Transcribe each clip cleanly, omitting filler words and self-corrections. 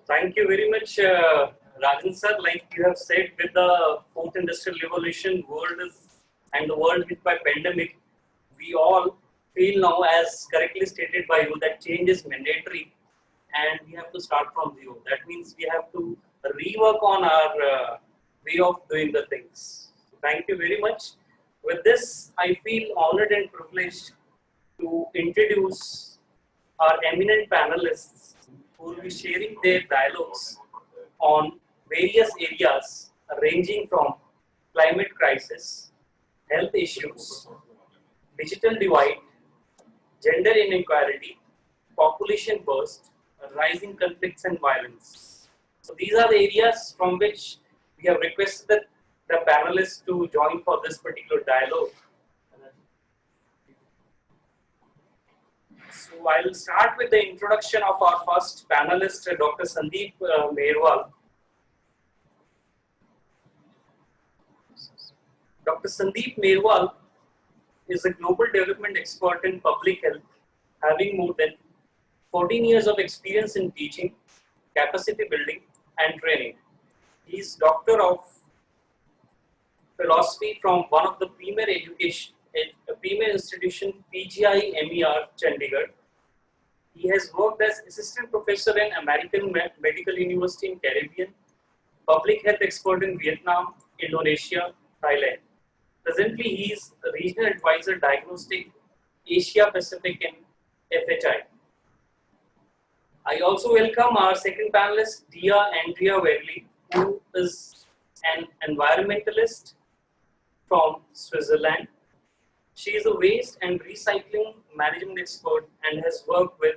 Thank you very much, Rajan sir. Like you have said, with the fourth industrial revolution, the world hit by pandemic, we all feel now, as correctly stated by you, that change is mandatory, and we have to start from zero. That means we have to rework on our way of doing the things. Thank you very much. With this, I feel honored and privileged to introduce our eminent panelists who will be sharing their dialogues on various areas ranging from climate crisis, health issues, digital divide, gender inequality, population burst, rising conflicts and violence. So these are the areas from which we have requested the panelists to join for this particular dialogue. So I will start with the introduction of our first panelist, Dr. Sandeep Mehrwal. Dr. Sandeep Mehrwal is a global development expert in public health, having more than 14 years of experience in teaching, capacity building, and training. He is Doctor of Philosophy from one of the premier institution, PGI MER, Chandigarh. He has worked as assistant professor in American Medical University in Caribbean, public health expert in Vietnam, Indonesia, Thailand. Presently, he is the regional advisor diagnostic Asia Pacific in FHI. I also welcome our second panelist, Dia Andrea Verli, who is an environmentalist from Switzerland. She is a waste and recycling management expert and has worked with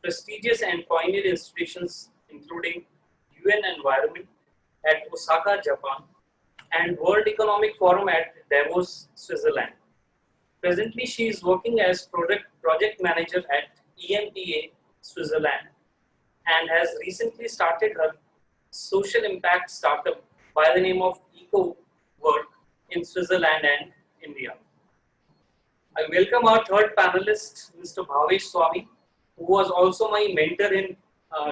prestigious and pioneer institutions including UN Environment at Osaka, Japan, and World Economic Forum at Davos, Switzerland. Presently, she is working as project manager at EMPA, Switzerland, and has recently started her social impact startup by the name of Eco Work in Switzerland and India. I welcome our third panelist, Mr. Bhavesh Swami, who was also my mentor in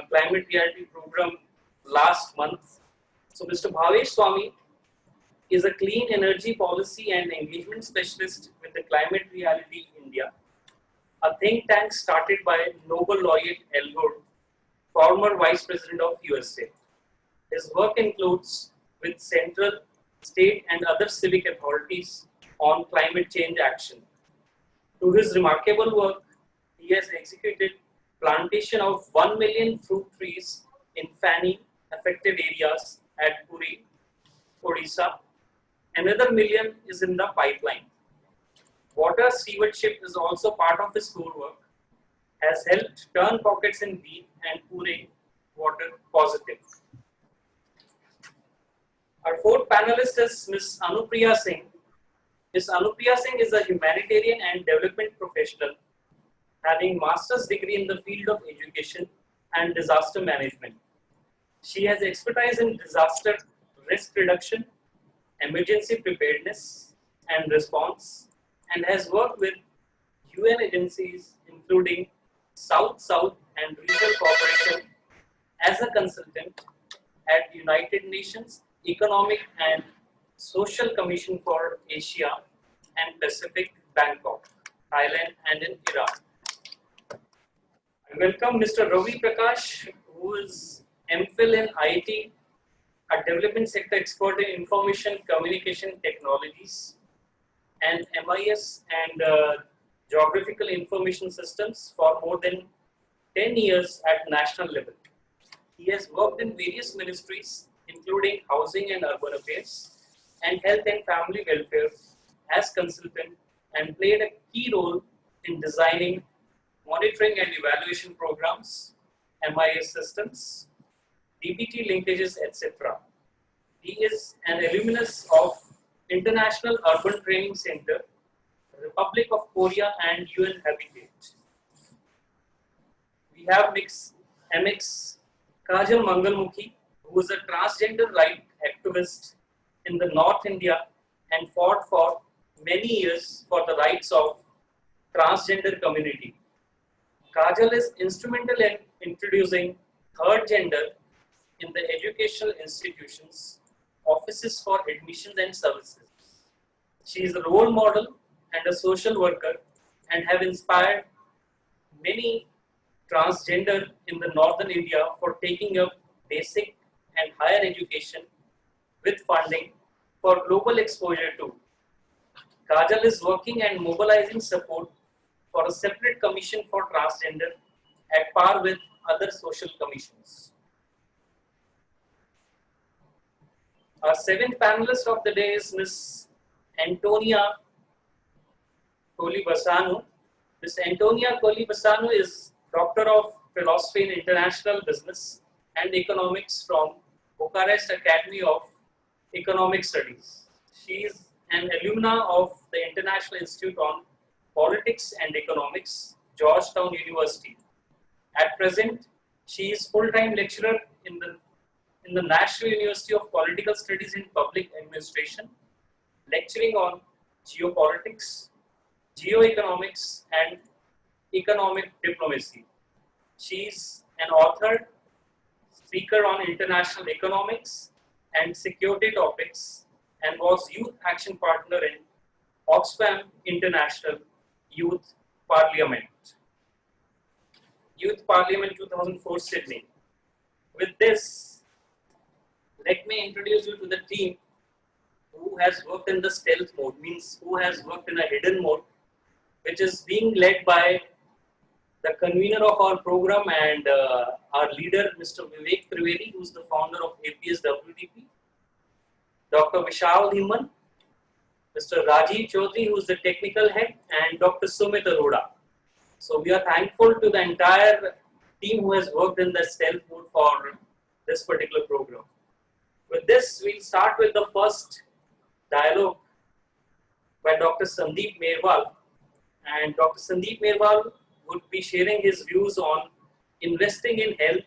climate reality program last month. So Mr. Bhavesh Swami is a clean energy policy and engagement specialist with the Climate Reality India, a think tank started by Nobel laureate Al Gore, former Vice President of USA. His work includes with central, state and other civic authorities on climate change action. Through his remarkable work, he has executed plantation of 1 million fruit trees in Fani affected areas at Puri, Odisha. Another million is in the pipeline. Water stewardship is also part of his core work, has helped turn pockets in Bean and Pune water positive. Our fourth panelist is Ms. Anupriya Singh. Ms. Anupriya Singh is a humanitarian and development professional having master's degree in the field of education and disaster management. She has expertise in disaster risk reduction, emergency preparedness and response, and has worked with UN agencies including South-South and Regional Cooperation as a consultant at United Nations Economic and Social Commission for Asia and Pacific, Bangkok, Thailand and in Iran. I welcome Mr. Ravi Prakash, who is MPhil in IT, a development sector expert in information communication technologies and MIS and geographical information systems for more than 10 years at national level. He has worked in various ministries including housing and urban affairs and health and family welfare as consultant and played a key role in designing monitoring and evaluation programs, MIS systems, DBT linkages, etc. He is an alumnus of International Urban Training Center, Republic of Korea and UN Habitat. We have MX Kajal Mangalmukhi, who is a transgender right activist in the North India and fought for many years for the rights of transgender community. Kajal is instrumental in introducing third gender in the educational institutions, offices for admissions and services. She is a role model and a social worker and have inspired many transgender in the northern India for taking up basic and higher education with funding for global exposure too. Kajal is working and mobilizing support for a separate commission for transgender at par with other social commissions. Our seventh panelist of the day is Ms. Antonia Kolibasanu. Ms. Antonia Kolibasanu is Doctor of Philosophy in International Business and Economics from Bucharest Academy of Economic Studies. She is an alumna of the International Institute on Politics and Economics, Georgetown University. At present, she is full-time lecturer in the National University of Political Studies in Public Administration, lecturing on geopolitics, geoeconomics, and economic diplomacy. She is an author, speaker on international economics and security topics, and was youth action partner in Oxfam International Youth Parliament. Youth Parliament 2004 Sydney. With this, let me introduce you to the team who has worked in the stealth mode, means who has worked in a hidden mode, which is being led by the convener of our program and our leader, Mr. Vivek Trivedi, who is the founder of APSWDP, Dr. Vishal Dhiman, Mr. Rajiv Choudhary, who is the technical head, and Dr. Sumit Arora. So we are thankful to the entire team who has worked in the stealth mode for this particular program. With this, we'll start with the first dialogue by Dr. Sandeep Merwal. And Dr. Sandeep Merwal would be sharing his views on investing in health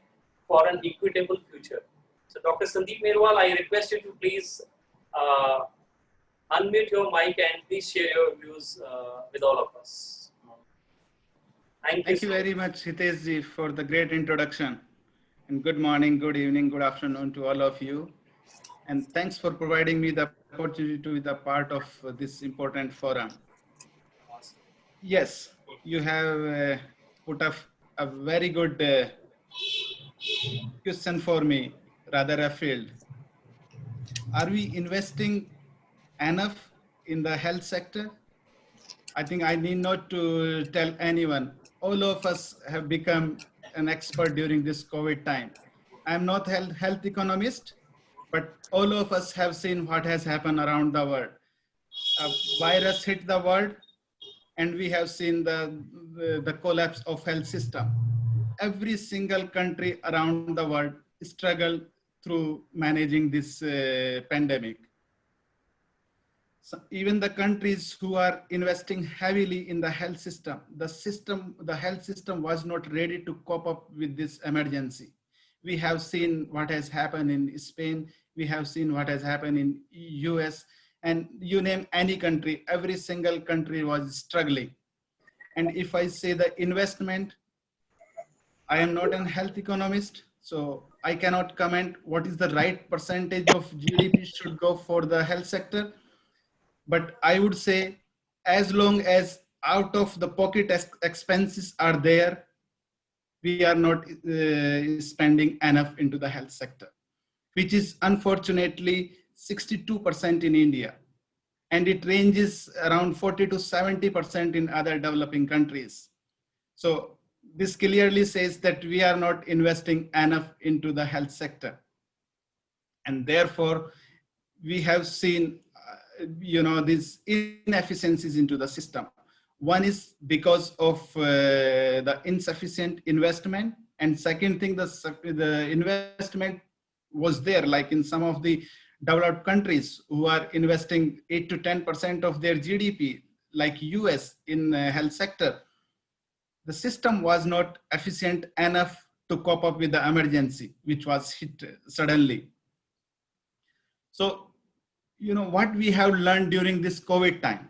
for an equitable future. So Dr. Sandeep Merwal, I request you to please unmute your mic and please share your views with all of us. Thank you very much, Hitesh ji, for the great introduction. And good morning, good evening, good afternoon to all of you. And thanks for providing me the opportunity to be the part of this important forum. Yes, you have put up a very good question for me, rather a field. Are we investing enough in the health sector? I think I need not to tell anyone. All of us have become an expert during this COVID time. I'm not a health economist, but all of us have seen what has happened around the world. A virus hit the world, and we have seen the collapse of health system. Every single country around the world struggled through managing this pandemic. So even the countries who are investing heavily in the health system, the health system was not ready to cope up with this emergency. We have seen what has happened in Spain. We have seen what has happened in US, and you name any country, every single country was struggling. And if I say the investment, I am not an health economist, so I cannot comment what is the right percentage of GDP should go for the health sector. But I would say as long as out of the pocket expenses are there, we are not spending enough into the health sector, which is unfortunately 62% in India. And it ranges around 40 to 70% in other developing countries. So this clearly says that we are not investing enough into the health sector. And therefore, we have seen these inefficiencies into the system. One is because of the insufficient investment, and second thing, the investment was there, like in some of the developed countries who are investing 8 to 10% of their GDP, like US in health sector. The system was not efficient enough to cope up with the emergency, which was hit suddenly. So, what we have learned during this COVID time.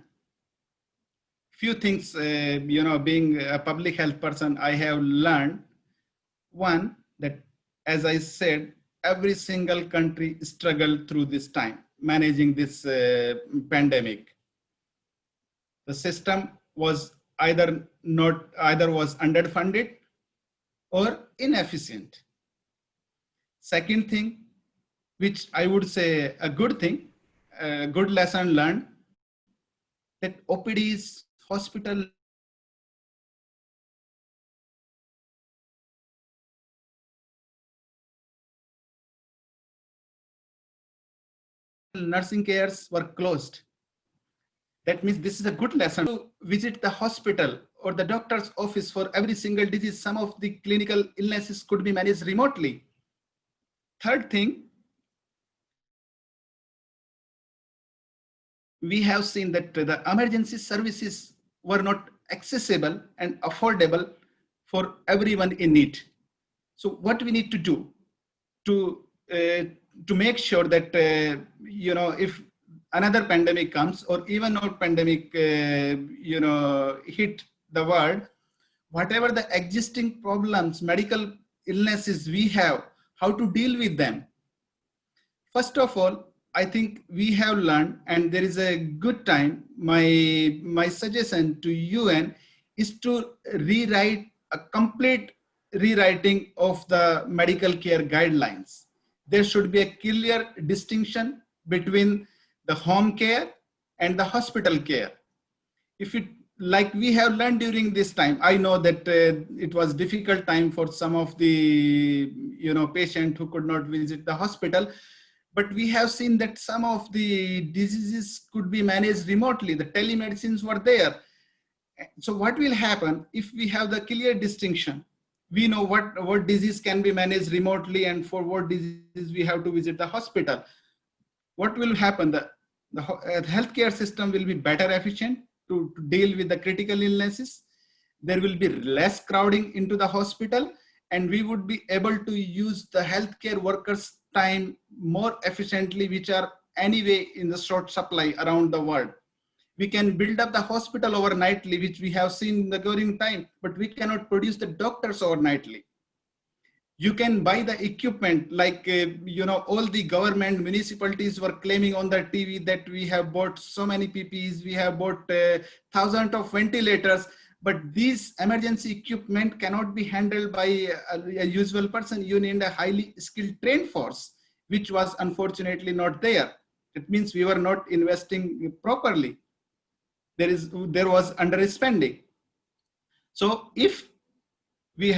Few things, being a public health person, I have learned. One, that as I said, every single country struggled through this time, managing this pandemic. The system was either was underfunded or inefficient. Second thing, which I would say a good thing, a good lesson learned, that OPDs, hospital, nursing cares were closed. That means this is a good lesson to visit the hospital or the doctor's office for every single disease. Some of the clinical illnesses could be managed remotely. Third thing, we have seen that the emergency services were not accessible and affordable for everyone in need. So what we need to do to make sure that if another pandemic comes or even no pandemic hit the world, whatever the existing problems, medical illnesses we have, how to deal with them. First of all, I think we have learned, and there is a good time, my suggestion to UN is to rewrite a complete rewriting of the medical care guidelines. There should be a clear distinction between the home care and the hospital care. If it, like we have learned during this time, I know that it was difficult time for some of the patient who could not visit the hospital, but we have seen that some of the diseases could be managed remotely. The telemedicines were there. So what will happen if we have the clear distinction? We know what disease can be managed remotely and for what disease we have to visit the hospital. What will happen? The healthcare system will be better efficient to deal with the critical illnesses. There will be less crowding into the hospital, and we would be able to use the healthcare workers' time more efficiently, which are anyway in the short supply around the world. We can build up the hospital overnightly, which we have seen during time, but we cannot produce the doctors overnightly. You can buy the equipment, like all the government municipalities were claiming on the TV that we have bought so many PPEs, we have bought thousands of ventilators, but these emergency equipment cannot be handled by a usual person. You need a highly skilled trained force, which was unfortunately not there. It means we were not investing properly. There was underspending. So if we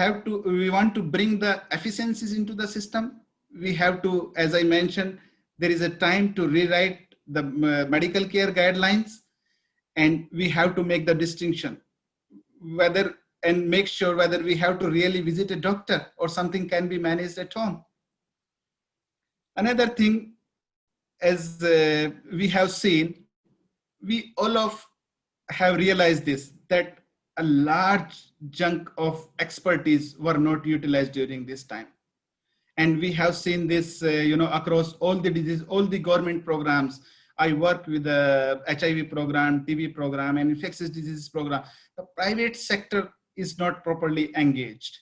want to bring the efficiencies into the system, we have to, as I mentioned, there is a time to rewrite the medical care guidelines, and we have to make the distinction and make sure whether we have to really visit a doctor or something can be managed at home. Another thing, as we have seen, we all have realized this, that a large chunk of expertise were not utilized during this time. And we have seen this, across all the diseases, all the government programs. I work with the HIV program, TB program, and infectious diseases program. The private sector is not properly engaged,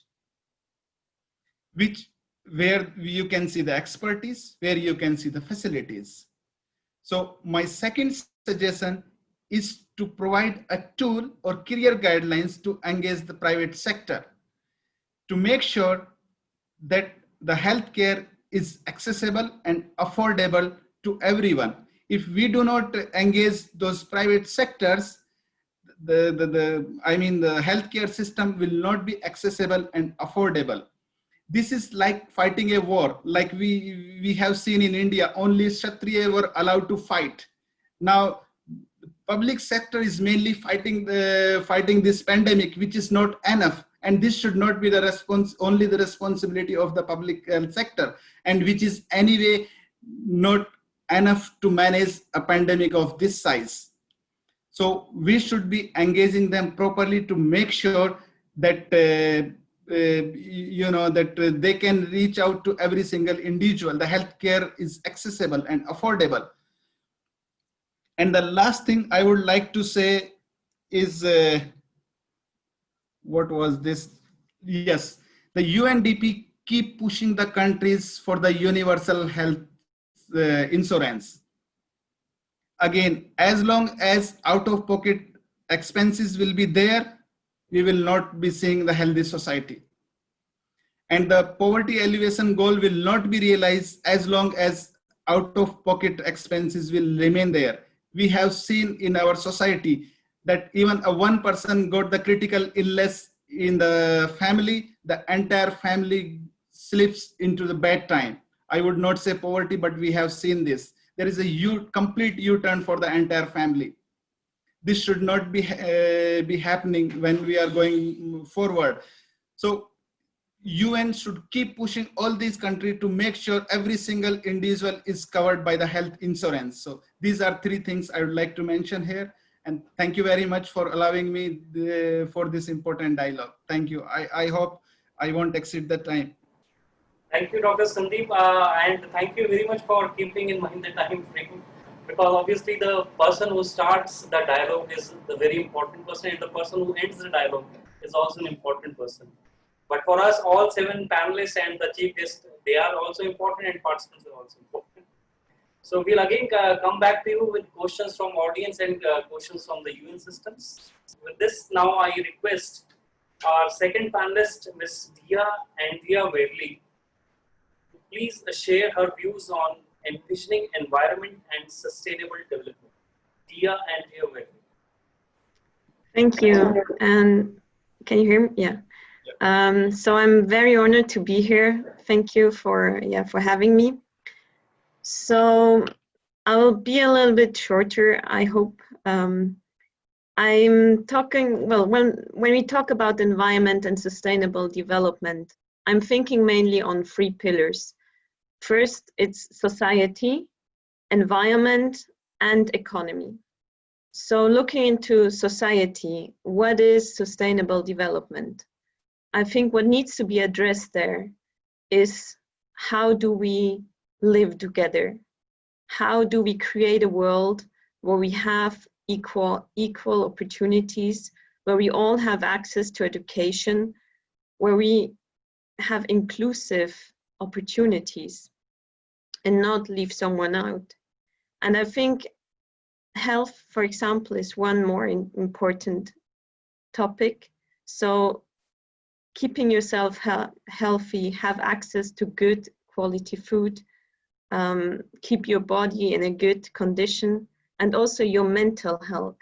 where you can see the expertise, where you can see the facilities. So my second suggestion is to provide a tool or career guidelines to engage the private sector, to make sure that the healthcare is accessible and affordable to everyone. If we do not engage those private sectors, the healthcare system will not be accessible and affordable. This is like fighting a war. Like we have seen in India, only Kshatriya were allowed to fight. Now, public sector is mainly fighting this pandemic, which is not enough. And this should not be only the responsibility of the public health sector, and which is anyway not enough to manage a pandemic of this size. So we should be engaging them properly to make sure that that they can reach out to every single individual. The healthcare is accessible and affordable. And the last thing I would like to say is, what was this? Yes, the UNDP keep pushing the countries for the universal health insurance. Again, as long as out-of-pocket expenses will be there, we will not be seeing the healthy society. And the poverty alleviation goal will not be realized as long as out-of-pocket expenses will remain there. We have seen in our society that even a one person got the critical illness in the family, the entire family slips into the bad time. I would not say poverty, but we have seen this. There is a complete U-turn for the entire family. This should not be happening when we are going forward. So UN should keep pushing all these countries to make sure every single individual is covered by the health insurance. So these are three things I would like to mention here. And thank you very much for allowing me for this important dialogue. Thank you. I hope I won't exceed the time. Thank you, Dr. Sandeep, and thank you very much for keeping in mind the time frame, because obviously the person who starts the dialogue is the very important person, and the person who ends the dialogue is also an important person. But for us, all 7 panelists and the chief guest, they are also important, and participants are also important. So we'll again come back to you with questions from audience and questions from the UN systems. With this, now I request our second panelist, Ms. Dia Andrea Waverly, to please share her views on envisioning environment and sustainable development. Dia Andrea Waverly. Thank you. And can you hear me? Yeah. So I'm very honored to be here. Thank you for having me. So I'll be a little bit shorter, I hope. I'm talking, well, when we talk about environment and sustainable development, I'm thinking mainly on 3 pillars. First, it's society, environment, and economy. So looking into society, what is sustainable development? I think what needs to be addressed there is, how do we live together? How do we create a world where we have equal opportunities, where we all have access to education, where we have inclusive opportunities and not leave someone out? And I think health, for example, is one more important topic. So keeping yourself healthy, have access to good quality food, keep your body in a good condition, and also your mental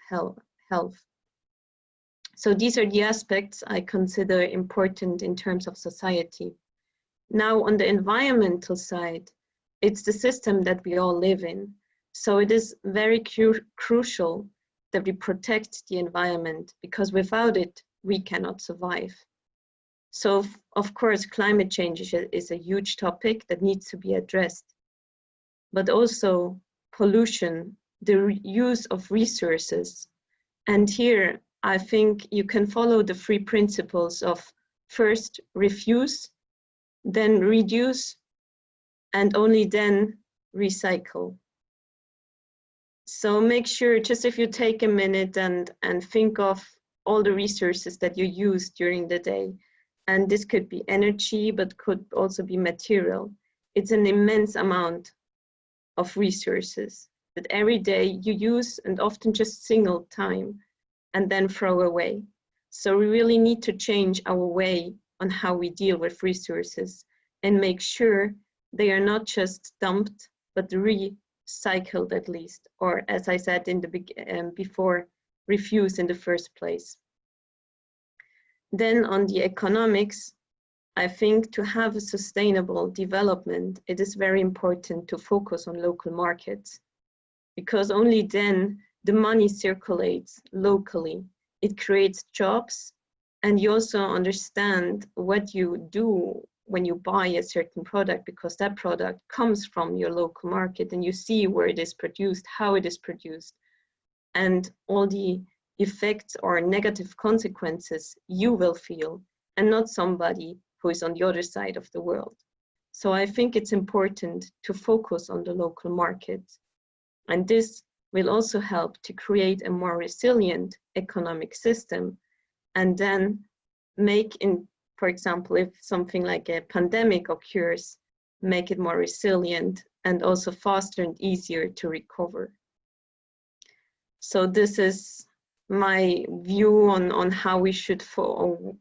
health. So these are the aspects I consider important in terms of society. Now, on the environmental side, it's the system that we all live in. So it is very crucial that we protect the environment, because without it, we cannot survive. So, of course, climate change is a huge topic that needs to be addressed, but also pollution, the use of resources. And here, I think you can follow the 3 principles of first, refuse, then reduce, and only then recycle. So make sure, just if you take a minute and think of all the resources that you use during the day, and this could be energy, but could also be material. It's an immense amount of resources that every day you use, and often just single time, and then throw away. So we really need to change our way on how we deal with resources, and make sure they are not just dumped, but recycled at least, or as I said in the before, refused in the first place. Then on the economics, I think to have a sustainable development, it is very important to focus on local markets, because only then the money circulates locally. It creates jobs, and you also understand what you do when you buy a certain product, because that product comes from your local market, and you see where it is produced, how it is produced, and all the effects or negative consequences you will feel, and not somebody who is on the other side of the world. So I think it's important to focus on the local market, and this will also help to create a more resilient economic system, and then make in for example, if something like a pandemic occurs, make it more resilient and also faster and easier to recover. So this is my view on how we should,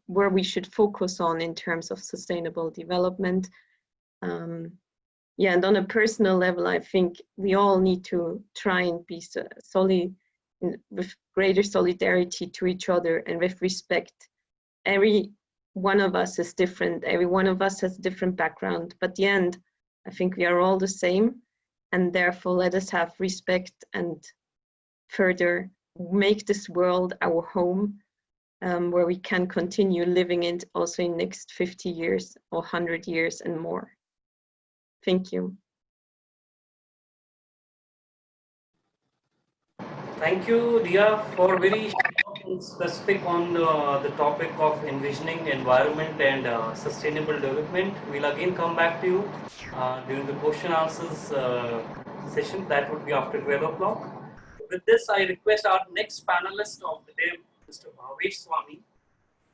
where we should focus on in terms of sustainable development. Yeah, and on a personal level, I think we all need to try and be with greater solidarity to each other and with respect. Every one of us is different. Every one of us has a different background. But at the end, I think we are all the same. And therefore, let us have respect and further make this world our home, where we can continue living in also in next 50 years or 100 years and more. Thank you. Thank you, Dia, for very short and specific on the topic of envisioning environment and sustainable development. We'll again come back to you during the question answers session. That would be after 12 o'clock. With this, I request our next panelist of the day, Mr. Bhavesh Swami,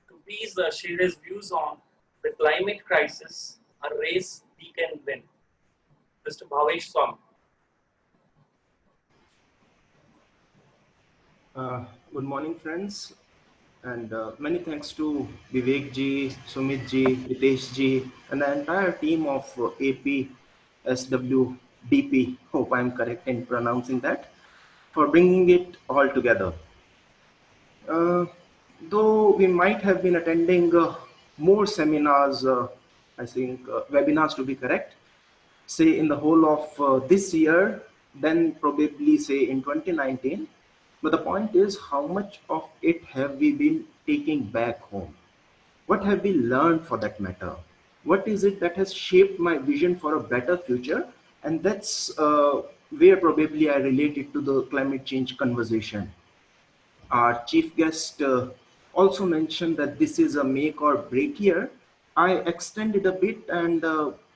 to please share his views on the climate crisis, a race we can win. Mr. Bhavesh Swami. Good morning, friends, and many thanks to Vivek ji, Sumit ji, Ritesh ji, and the entire team of APSWDP. Hope I'm correct in pronouncing that, for bringing it all together. Though we might have been attending more seminars, I think webinars to be correct, say in the whole of this year, then probably say in 2019. But the point is, how much of it have we been taking back home? What have we learned for that matter? What is it that has shaped my vision for a better future? And that's where probably I relate it to the climate change conversation. Our chief guest also mentioned that this is a make or break year. I extend it a bit and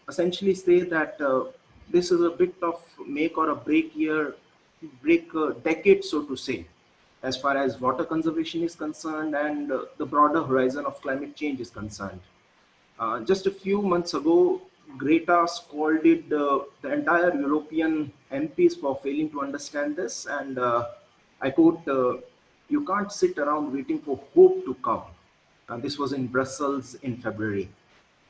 essentially say that this is a bit of make or a break year, break decade, so to say, as far as water conservation is concerned and the broader horizon of climate change is concerned. Just a few months ago, Greta scolded the entire European MPs for failing to understand this. And I quote, you can't sit around waiting for hope to come. This was in Brussels in February.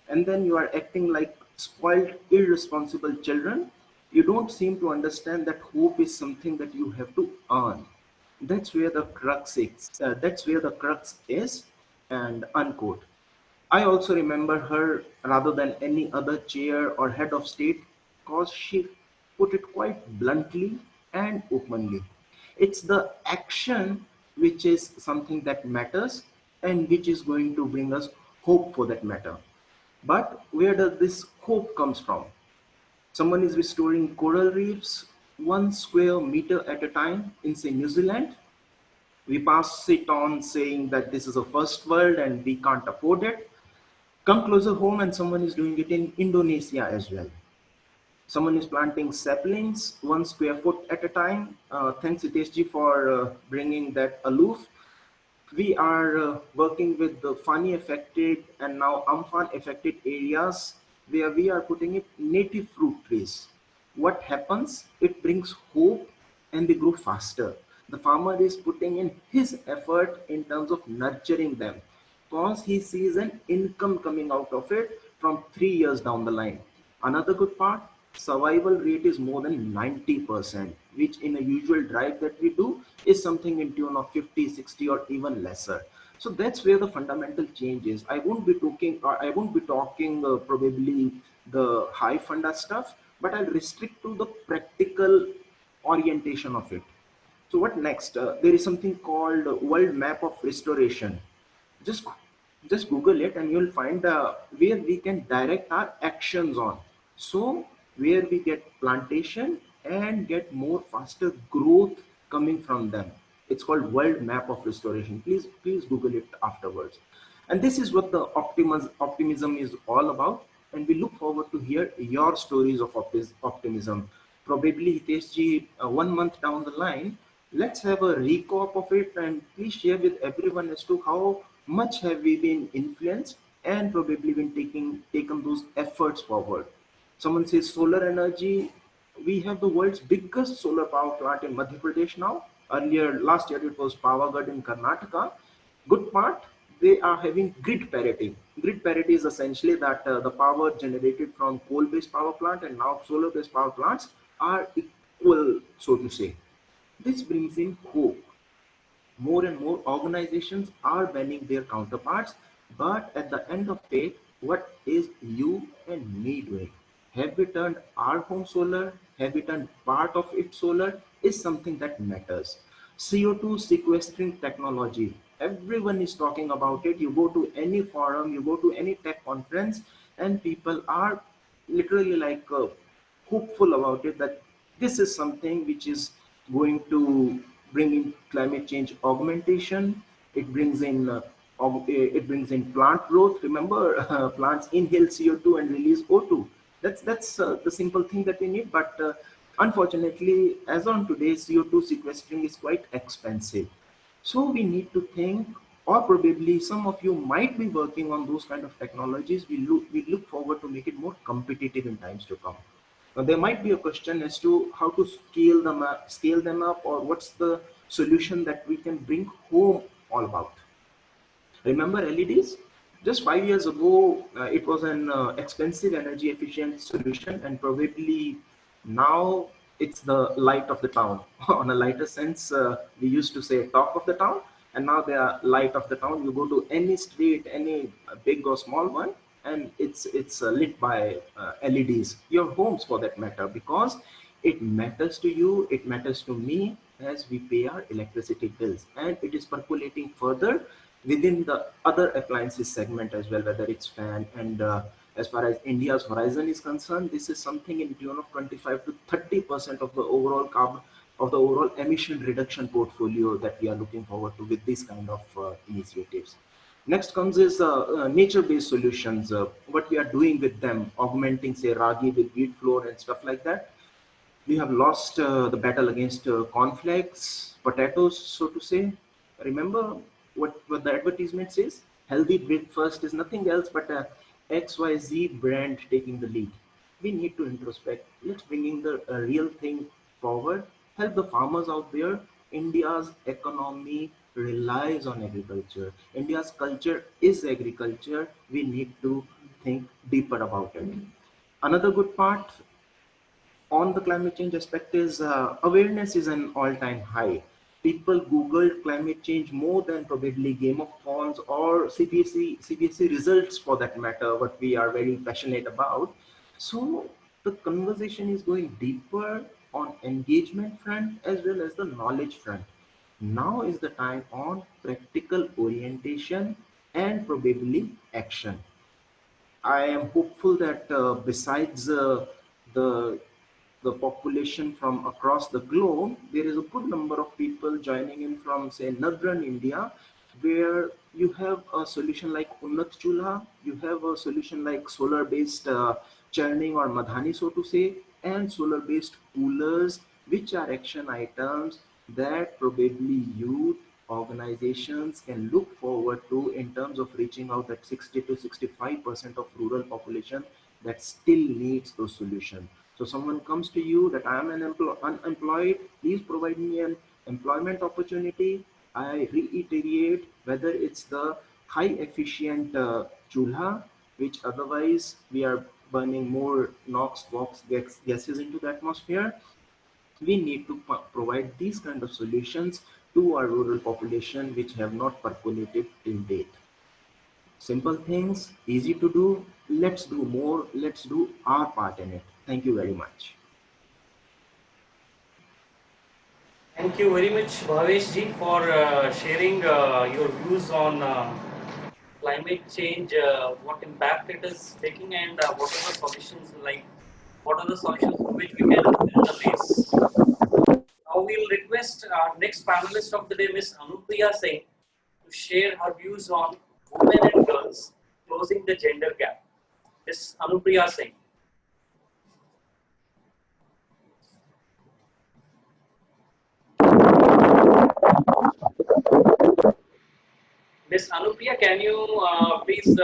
And then you are acting like spoiled, irresponsible children. You don't seem to understand that hope is something that you have to earn. That's where the crux is. That's where the crux is, and unquote. I also remember her rather than any other chair or head of state because she put it quite bluntly and openly. It's the action which is something that matters and which is going to bring us hope for that matter. But where does this hope comes from? Someone is restoring coral reefs 1 square meter at a time in, say, New Zealand. We pass it on saying that this is a first world and we can't afford it. Come closer home and someone is doing it in Indonesia as well. Someone is planting saplings 1 square foot at a time. Thanks Ritesh ji for bringing that aloof. We are working with the Fani affected and now Amphan affected areas where we are putting it native fruit trees. What happens? It brings hope and they grow faster. The farmer is putting in his effort in terms of nurturing them because he sees an income coming out of it from 3 years down the line. Another good part, survival rate is more than 90%, which in a usual drive that we do is something in tune of 50, 60 or even lesser. So that's where the fundamental change is. I won't be talking probably the high funda stuff, but I'll restrict to the practical orientation of it. So what next? There is something called World Map of Restoration. Just just Google it and you'll find where we can direct our actions on. So where we get plantation and get more faster growth coming from them. It's called World Map of Restoration. Please Google it afterwards. And this is what the optimism is all about. And we look forward to hear your stories of optimism. Probably Hitesh ji, 1 month down the line, let's have a recap of it and please share with everyone as to how much have we been influenced and probably been taken those efforts forward. Someone says solar energy. We have the world's biggest solar power plant in Madhya Pradesh now. Earlier, last year, it was Pavagadh in Karnataka. Good part, they are having grid parity. Grid parity is essentially that the power generated from coal-based power plant and now solar-based power plants are equal, so to say. This brings in hope. More and more organizations are banning their counterparts, but at the end of it, what is you and me doing? Have we turned our home solar? Have we turned part of it solar? Is something that matters. CO2 sequestering technology. Everyone is talking about it. You go to any forum, you go to any tech conference, and people are literally like hopeful about it that this is something which is going to bring in climate change augmentation. It brings in it brings in plant growth. Remember, plants inhale CO2 and release O2. That's the simple thing that we need. But unfortunately, as on today, CO2 sequestering is quite expensive. So we need to think, or probably some of you might be working on those kind of technologies. We look forward to make it more competitive in times to come. Now, there might be a question as to how to scale them up, or what's the solution that we can bring home all about. Remember LEDs? Just 5 years ago, it was an expensive energy efficient solution, and probably now it's the light of the town. On a lighter sense, we used to say talk of the town, and now they are light of the town. You go to any street, any big or small one, and it's lit by LEDs. Your homes, for that matter, because it matters to you, it matters to me as we pay our electricity bills, and it is percolating further within the other appliances segment as well, whether it's fan and as far as India's horizon is concerned, this is something in tune of 25 to 30% of the overall carbon of the overall emission reduction portfolio that we are looking forward to with these kind of initiatives. Next comes is nature-based solutions. What we are doing with them, augmenting say ragi with wheat flour and stuff like that. We have lost the battle against cornflakes, potatoes, so to say. Remember what the advertisement says? Healthy breakfast is nothing else but a XYZ brand taking the lead. We need to introspect. Let's bring the real thing forward. Help the farmers out there. India's economy relies on agriculture. India's culture is agriculture. We need to think deeper about it. Another good part on the climate change aspect is awareness is an all-time high. People googled climate change more than probably Game of Thrones or CBSE results, for that matter, what we are very passionate about. So the conversation is going deeper on engagement front as well as the knowledge front. Now is the time on practical orientation and probably action. I am hopeful that besides the the population from across the globe, there is a good number of people joining in from say northern India, where you have a solution like Unnat Chulha, you have a solution like solar-based churning or madhani, so to say, and solar-based coolers, which are action items that probably youth organizations can look forward to in terms of reaching out that 60 to 65% of rural population that still needs those solutions. So someone comes to you that I am unemployed, please provide me an employment opportunity. I reiterate, whether it's the high efficient chulha, which otherwise we are burning more NOx, VOx gases into the atmosphere. We need to provide these kind of solutions to our rural population which have not percolated till date. Simple things, easy to do. Let's do more. Let's do our part in it. Thank you very much. Thank you very much, Bhavesh ji, for sharing your views on climate change, what impact it is taking, and what are the solutions like, what are the solutions through which we can build a base. Now we'll request our next panelist of the day, Ms. Anupriya Singh, to share her views on women and girls closing the gender gap. Ms. Anupriya Singh. Ms. Anupriya, can you please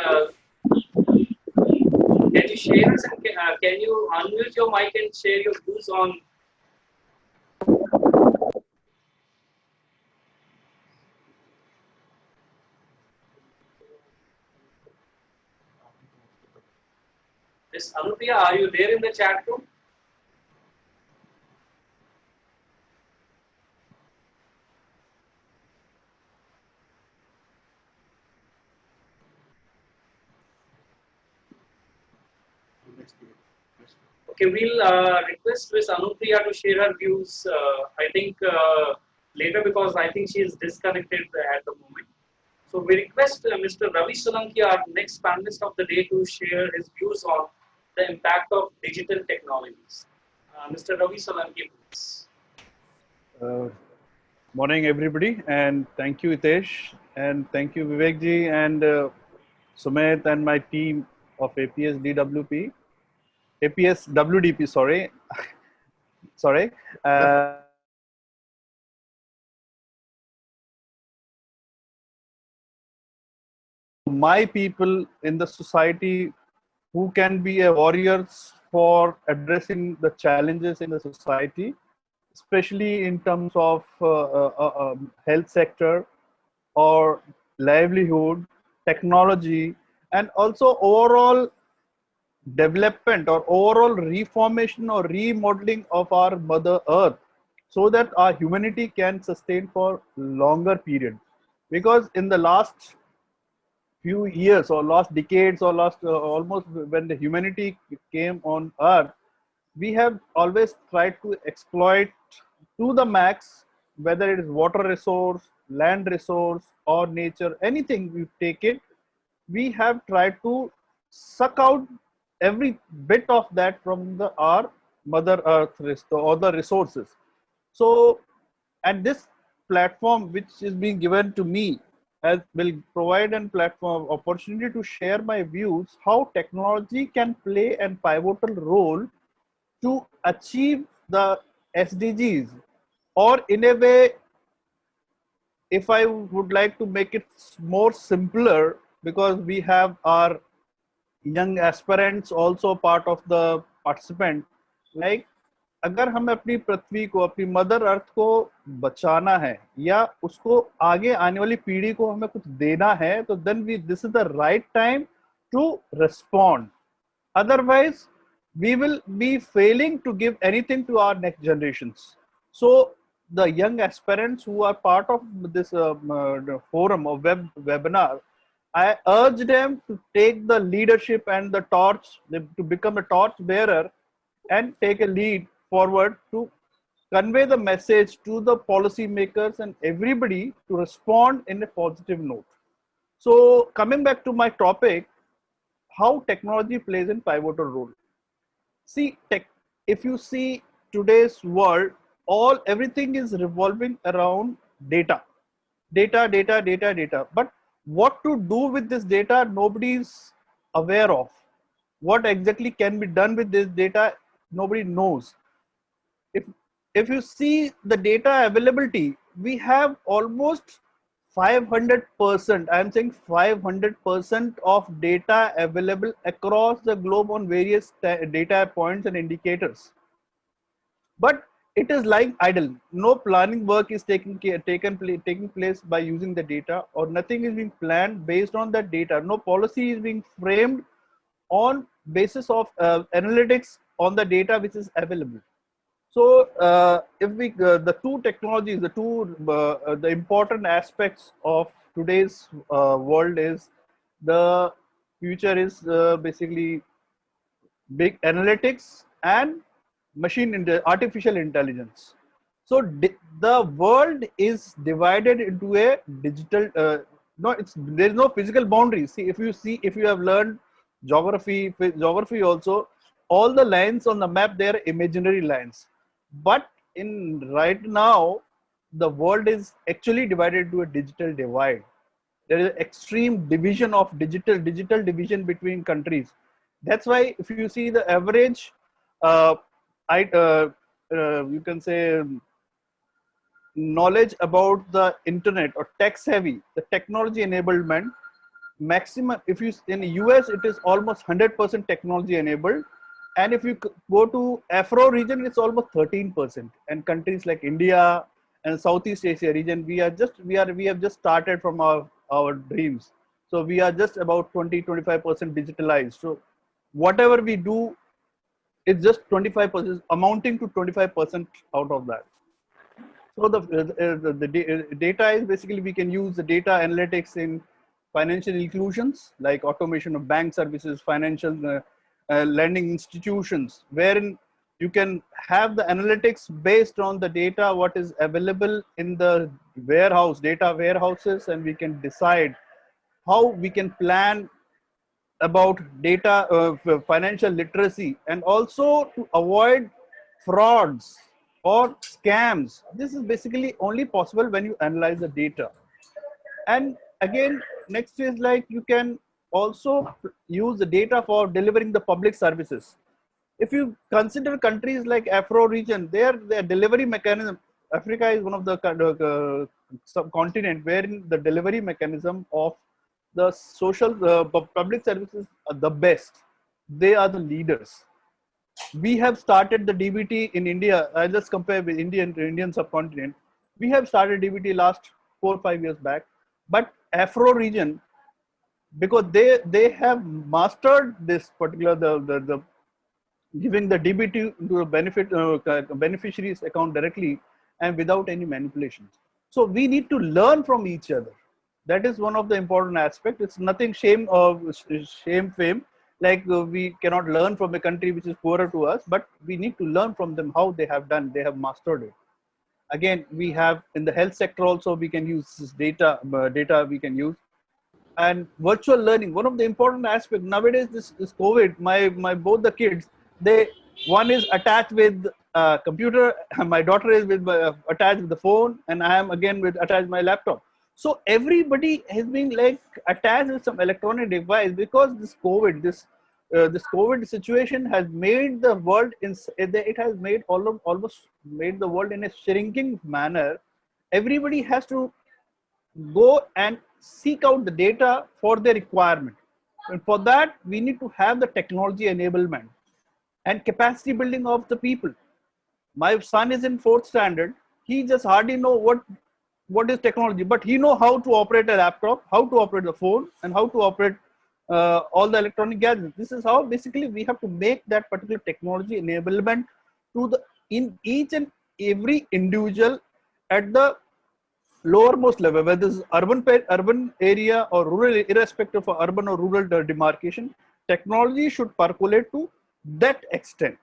can you share us and can you unmute your mic and share your views on this? Anupriya, are you there in the chat room? Okay, we'll request Ms. Anupriya to share her views. I think later because I think she is disconnected at the moment. So we request Mr. Ravi Solanki, our next panelist of the day, to share his views on the impact of digital technologies. Mr. Ravi Solanki, please. Morning, everybody, and thank you, Hitesh, and thank you, Vivekji, and Sumit, and my team of APSWDP, sorry, sorry. My people in the society who can be a warriors for addressing the challenges in the society, especially in terms of health sector or livelihood, technology, and also overall development or overall reformation or remodeling of our mother earth, so that our humanity can sustain for longer period. Because in the last few years or last decades or last almost when the humanity came on earth, we have always tried to exploit to the max, whether it is water resource, land resource, or nature, anything we take it, we have tried to suck out every bit of that from the our mother earth or the resources. So and this platform which is being given to me as will provide a platform opportunity to share my views how technology can play a pivotal role to achieve the SDGs, or in a way, if I would like to make it more simpler, because we have our young aspirants also part of the participant, like अगर हमें अपनी पृथ्वी को, अपनी mother earth को बचाना है या उसको आगे आने वाली पीढ़ी को हमें कुछ देना है, तो then this is the right time to respond. Otherwise, we will be failing to give anything to our next generations. So the young aspirants who are part of this forum or webinar, I urge them to take the leadership and the torch, to become a torch bearer and take a lead forward to convey the message to the policy makers and everybody to respond in a positive note. So coming back to my topic, how technology plays a pivotal role. See, if you see today's world, everything is revolving around data. Data. But what to do with this data, nobody is aware of. What exactly can be done with this data, nobody knows. If you see the data availability, we have almost 500%, I am saying 500% of data available across the globe on various data points and indicators. But it is lying idle. No planning work is taking place by using the data, or nothing is being planned based on that data. No policy is being framed on basis of analytics on the data which is available. So if we the two technologies, the important aspects of today's world is the future is basically big analytics and artificial intelligence. So the world is divided into a digital. No, there's no physical boundaries. If you have learned geography also, all the lines on the map, they are imaginary lines. But in right now, the world is actually divided to a digital divide. There is extreme division of digital division between countries. That's why if you see the average, uh, you can say knowledge about the internet or tech savvy, the technology enablement, maximum, if you in the US, it is almost 100% technology enabled. And if you go to Afro region, it's almost 13%. And countries like India and Southeast Asia region, we have just started from our dreams. So we are just about 20-25% digitalized. So whatever we do, it's just 25%, amounting to 25% out of that. So the data is basically, we can use the data analytics in financial inclusions, like automation of bank services, financial lending institutions, wherein you can have the analytics based on the data, what is available in the data warehouses, and we can decide how we can plan about data financial literacy, and also to avoid frauds or scams. This is basically only possible when you analyze the data. And again, next is like you can also use the data for delivering the public services. If you consider countries like Afro region, their delivery mechanism, Africa is one of the subcontinent wherein the delivery mechanism of the social public services are the best. They are the leaders. We have started the DBT in India. I just compare with Indian subcontinent. We have started DBT last 4 or 5 years back, but Afro region, because they have mastered this particular the giving the DBT to a beneficiaries account directly and without any manipulations. So we need to learn from each other. That is one of the important aspects. It's nothing shame or fame. Like we cannot learn from a country which is poorer to us, but we need to learn from them how they have done. They have mastered it. Again, we have in the health sector also, we can use this data we can use. And virtual learning, one of the important aspects nowadays, this COVID, my both the kids, one is attached with computer, my daughter is attached with the phone, and I am again attached with my laptop. So everybody has been like attached with some electronic device, because this COVID situation has made the world it has made almost made the world in a shrinking manner. Everybody has to go and seek out the data for their requirement. And for that, we need to have the technology enablement and capacity building of the people. My son is in 4th standard. He just hardly know what is technology, but he know how to operate a laptop, how to operate the phone, and how to operate all the electronic gadgets. This is how basically we have to make that particular technology enablement in each and every individual at the lowermost level, whether this is urban area or rural, irrespective of urban or rural demarcation. Technology should percolate to that extent.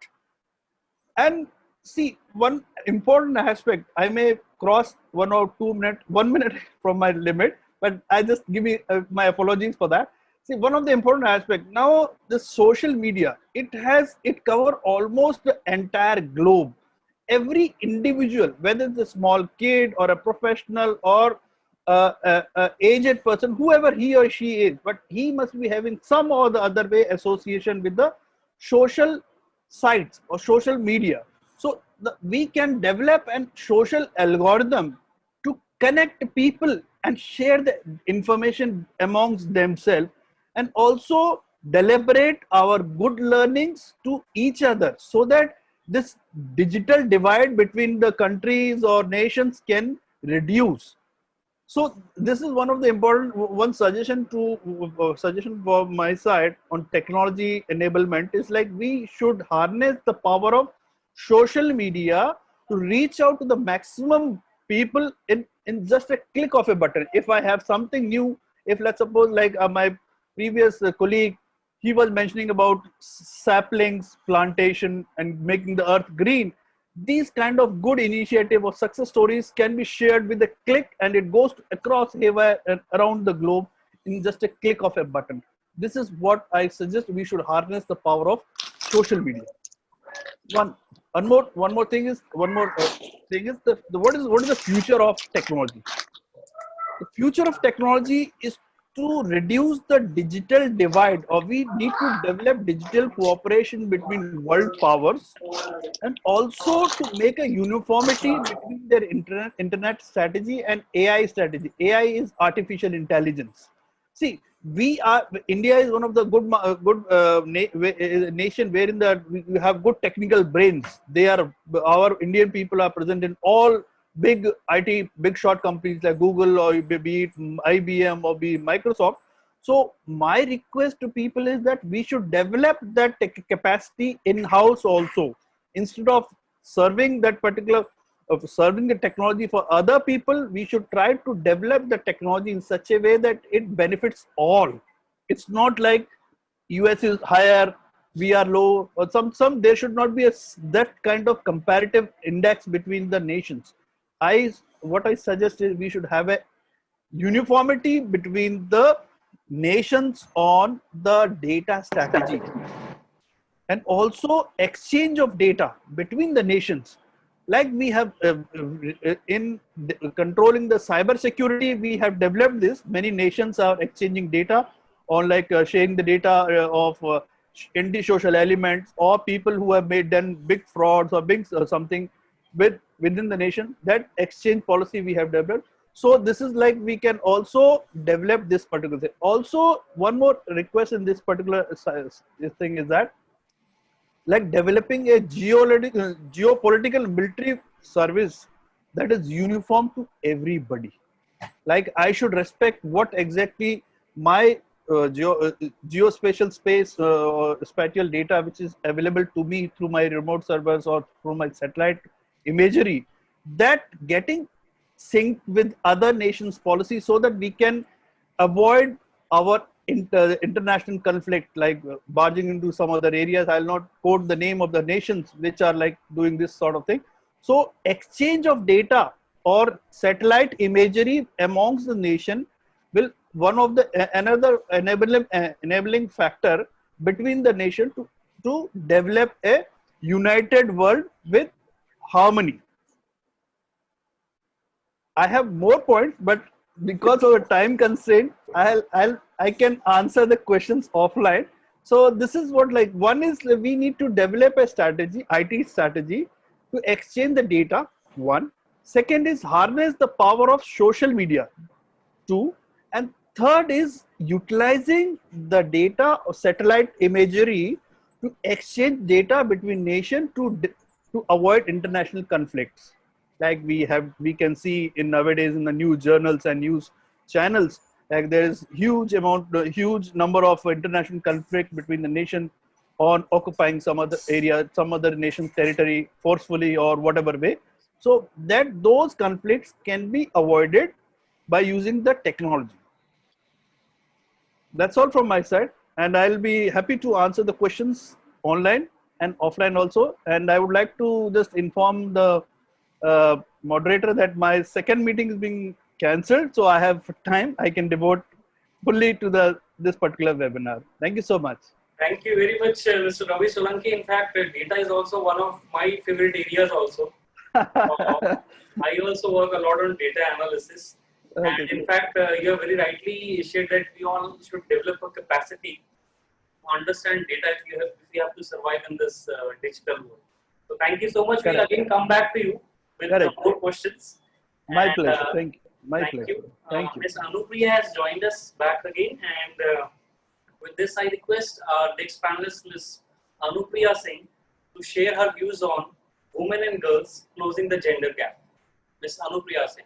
And see, one important aspect, I may cross 1 or 2 minutes, 1 minute from my limit, but I just give me my apologies for that. See, one of the important aspects now, the social media, it cover almost the entire globe. Every individual, whether it's a small kid or a professional or a aged person, whoever he or she is, but he must be having some or the other way association with the social sites or social media. So we can develop a social algorithm to connect people and share the information amongst themselves, and also deliberate our good learnings to each other, so that this digital divide between the countries or nations can reduce. So this is one of the important suggestion from my side on technology enablement is like we should harness the power of social media to reach out to the maximum people in just a click of a button. If I have something new, if let's suppose like my previous colleague, he was mentioning about saplings plantation and making the earth green. These kind of good initiative or success stories can be shared with a click, and it goes across around the globe in just a click of a button. This is what I suggest. We should harness the power of social media. One more thing is what is the future of technology? The future of technology is to reduce the digital divide, or we need to develop digital cooperation between world powers, and also to make a uniformity between their internet strategy and AI strategy. AI is artificial intelligence. See, India is one of the nation wherein we have good technical brains. Our Indian people are present in all big IT, big shot companies like Google or be it IBM or be it Microsoft. So my request to people is that we should develop that capacity in-house also, instead of serving that particular of serving the technology for other people. We should try to develop the technology in such a way that it benefits all. It's not like US is higher, we are low, or some there should not be that kind of comparative index between the nations. What I suggest is we should have a uniformity between the nations on the data strategy, and also exchange of data between the nations. Like we have in controlling the cyber security, we have developed this. Many nations are exchanging data on, like sharing the data of anti-social elements or people who have done big frauds or big something within the nation. That exchange policy we have developed. So this is like we can also develop this particular thing. Also, one more request in this particular this thing is that, like developing a geopolitical military service that is uniform to everybody. Like I should respect what exactly my geospatial space spatial data which is available to me through my remote servers or through my satellite imagery, that getting synced with other nations policy, so that we can avoid our international conflict, like barging into some other areas. I'll not quote the name of the nations which are like doing this sort of thing. So exchange of data or satellite imagery amongst the nation will one of the another enabling factor between the nation to develop a united world with harmony. I have more points, but because of a time constraint, I can answer the questions offline. So this is what, like, one is we need to develop a strategy, IT strategy, to exchange the data. One. Second is harness the power of social media. Two. And third is utilizing the data or satellite imagery to exchange data between nations to avoid international conflicts. Like we can see in nowadays in the news journals and news channels, like there is huge number of international conflict between the nation on occupying some other area, some other nation's territory forcefully or whatever way. So that those conflicts can be avoided by using the technology. That's all from my side, and I'll be happy to answer the questions online and offline also. And I would like to just inform the moderator that my second meeting is being cancelled, so I have time. I can devote fully to this particular webinar. Thank you so much. Thank you very much, Mr. Ravi Solanki. In fact, data is also one of my favorite areas also. I also work a lot on data analysis. Okay. And in fact, you have very rightly shared that we all should develop a capacity to understand data if we have to survive in this digital world. So thank you so much. Correct. We'll again come back to you with more questions. My And, pleasure. Thank you. Thank Pleasure. you. Thank you. Ms. Anupriya has joined us back again, and with this, I request our next panelist, Ms. Anupriya Singh, to share her views on women and girls closing the gender gap. Ms. Anupriya Singh.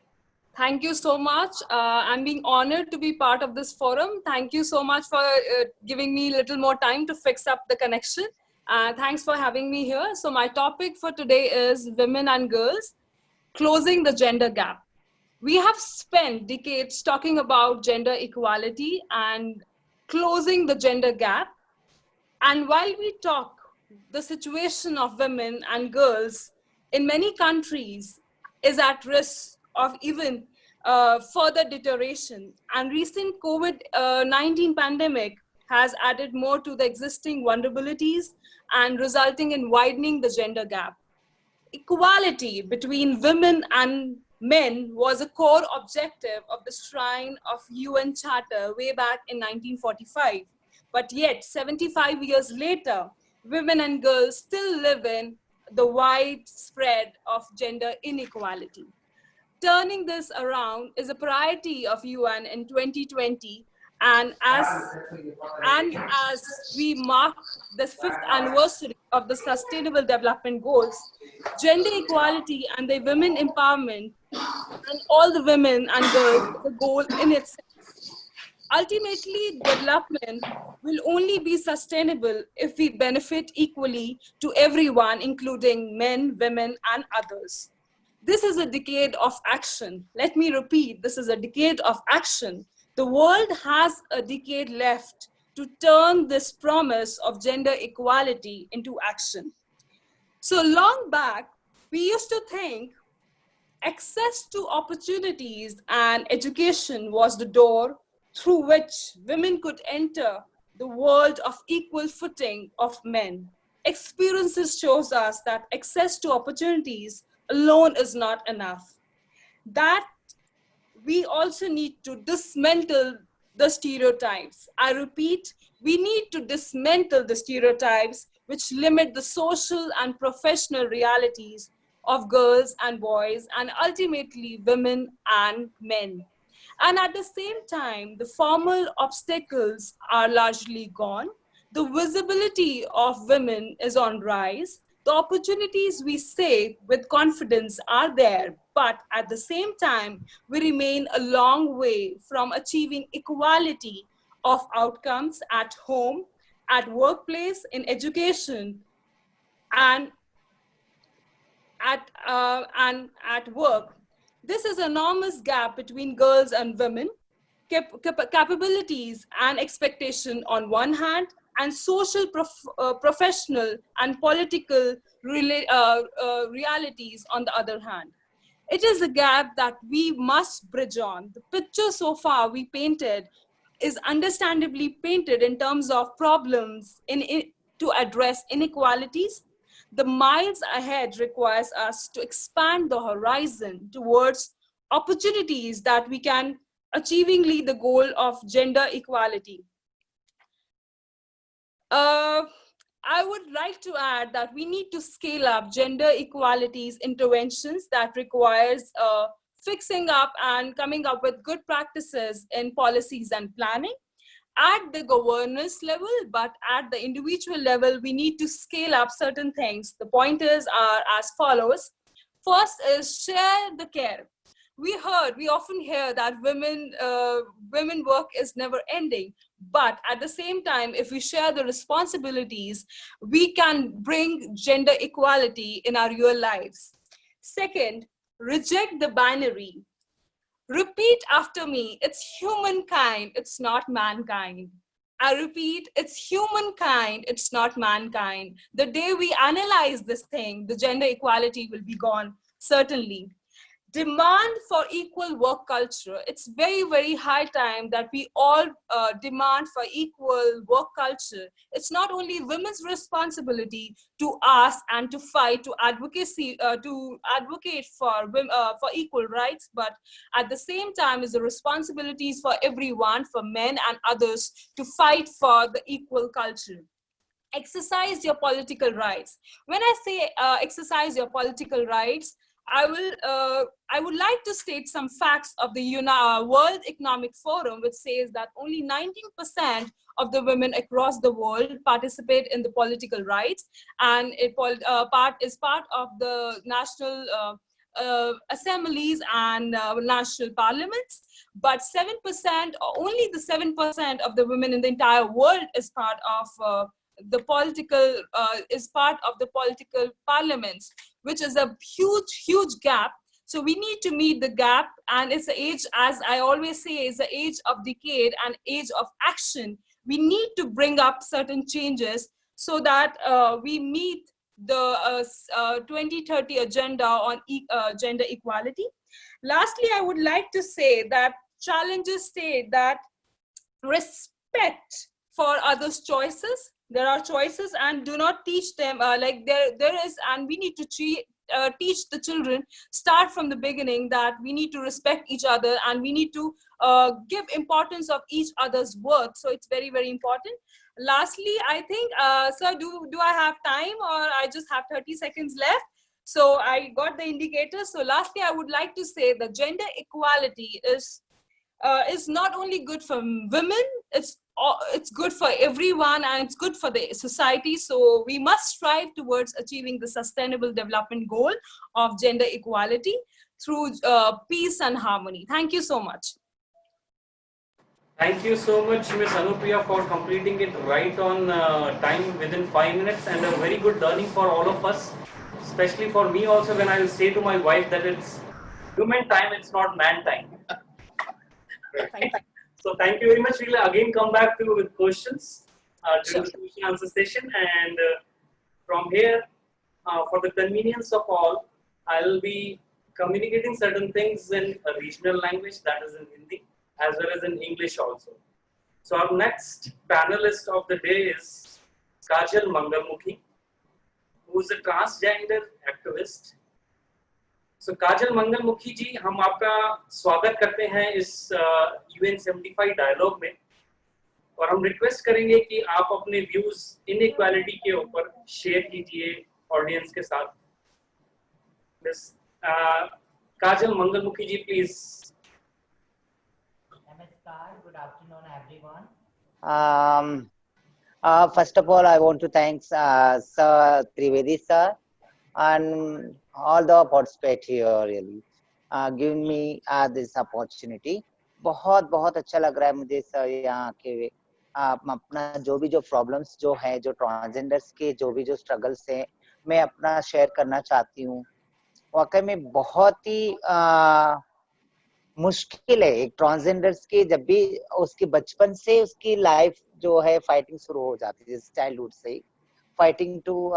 Thank you so much. I'm being honored to be part of this forum. Thank you so much for giving me a little more time to fix up the connection. Thanks for having me here. So my topic for today is women and girls, closing the gender gap. We have spent decades talking about gender equality and closing the gender gap. And while we talk, the situation of women and girls in many countries is at risk of even further deterioration. And recent COVID-19 pandemic has added more to the existing vulnerabilities and resulting in widening the gender gap. Equality between women and men was a core objective of the Shrine of UN Charter way back in 1945. But yet, 75 years later, women and girls still live in the widespread of gender inequality. Turning this around is a priority of UN in 2020, And as we mark the 5th anniversary of the Sustainable Development Goals, gender equality and the women empowerment and all the women and girls is a goal in itself. Ultimately, development will only be sustainable if we benefit equally to everyone, including men, women, and others. This is a decade of action. Let me repeat, this is a decade of action. The world has a decade left to turn this promise of gender equality into action. So long back, we used to think access to opportunities and education was the door through which women could enter the world of equal footing of men. Experiences shows us that access to opportunities alone is not enough. That we also need to dismantle the stereotypes. I repeat, we need to dismantle the stereotypes which limit the social and professional realities of girls and boys, and ultimately women and men. And at the same time, the formal obstacles are largely gone. The visibility of women is on rise. The opportunities we say with confidence are there, but at the same time, we remain a long way from achieving equality of outcomes at home, at workplace, in education, and at work. This is an enormous gap between girls and women, capabilities and expectation on one hand, and social, professional, and political realities on the other hand. It is a gap that we must bridge on. The picture so far we painted is understandably painted in terms of problems to address inequalities. The miles ahead requires us to expand the horizon towards opportunities that we can achievingly the goal of gender equality. I would like to add that we need to scale up gender equalities interventions that requires fixing up and coming up with good practices in policies and planning at the governance level, but at the individual level, we need to scale up certain things. The pointers are as follows. First is share the care. We often hear that women work is never ending, but at the same time, if we share the responsibilities, we can bring gender equality in our real lives. Second, reject the binary. Repeat after me, it's humankind, it's not mankind. I repeat, it's humankind, it's not mankind. The day we analyze this thing, the gender equality will be gone, certainly. Demand for equal work culture. It's very, very high time that we all demand for equal work culture. It's not only women's responsibility to ask and to fight, to advocate for equal rights, but at the same time is the responsibilities for everyone, for men and others, to fight for the equal culture. Exercise your political rights. When I say exercise your political rights, I would like to state some facts of the World Economic Forum, which says that only 19% of the women across the world participate in the political rights, and is part of the national assemblies and national parliaments. But 7%, only the 7% of the women in the entire world is part of the political parliaments, which is a huge gap. So we need to meet the gap, and it's the age, as I always say, is the age of decade and age of action. We need to bring up certain changes so that we meet the 2030 agenda on gender equality. Lastly, I would like to say that challenges state that respect for others' choices. There are choices, and do not teach them like there is, and we need to teach the children, start from the beginning, that we need to respect each other and we need to give importance of each other's worth. So it's very, very important. Lastly, I think, sir, do I have time, or I just have 30 seconds left? So I got the indicator. So lastly, I would like to say that gender equality is is not only good for women, it's good for everyone, and it's good for the society. So we must strive towards achieving the sustainable development goal of gender equality through peace and harmony. Thank you so much. Thank you so much, Ms. Anupriya, for completing it right on time within 5 minutes, and a very good learning for all of us, especially for me also when I will say to my wife that it's human time, it's not man time. Thank you. So thank you very much. We'll again come back to you with questions during Sure. the question answer session, and from here, for the convenience of all, I'll be communicating certain things in a regional language, that is in Hindi, as well as in English also. So our next panelist of the day is Kajal Mangalmukhi, who is a transgender activist. So काजल मंगलमुखी जी, हम आपका स्वागत करते हैं इस UN 75 dialogue में, और हम request करेंगे कि आप अपने व्यूज इनइक्वालिटी के ऊपर शेयर कीजिए ऑडियंस के साथ. Miss Kajal Mangalmukhi ji, please. Namaskar, good afternoon, everyone. First of all, I want to thank Sir Trivedi sir and all the participants here, really, giving me this opportunity. बहुत बहुत अच्छा लग रहा है मुझे सर यहाँ के अपना जो भी जो प्रॉब्लम्स जो है, जो ट्रांसजेंडर्स के जो भी जो स्ट्रगल्स हैं, मैं अपना शेयर करना चाहती हूँ. वाकई में बहुत ही मुश्किल है एक ट्रांसजेंडर्स की, जब भी उसकी बचपन से उसकी लाइफ जो है फाइटिंग शुरू हो जाती है, चाइल्डहुड से फाइटिंग टू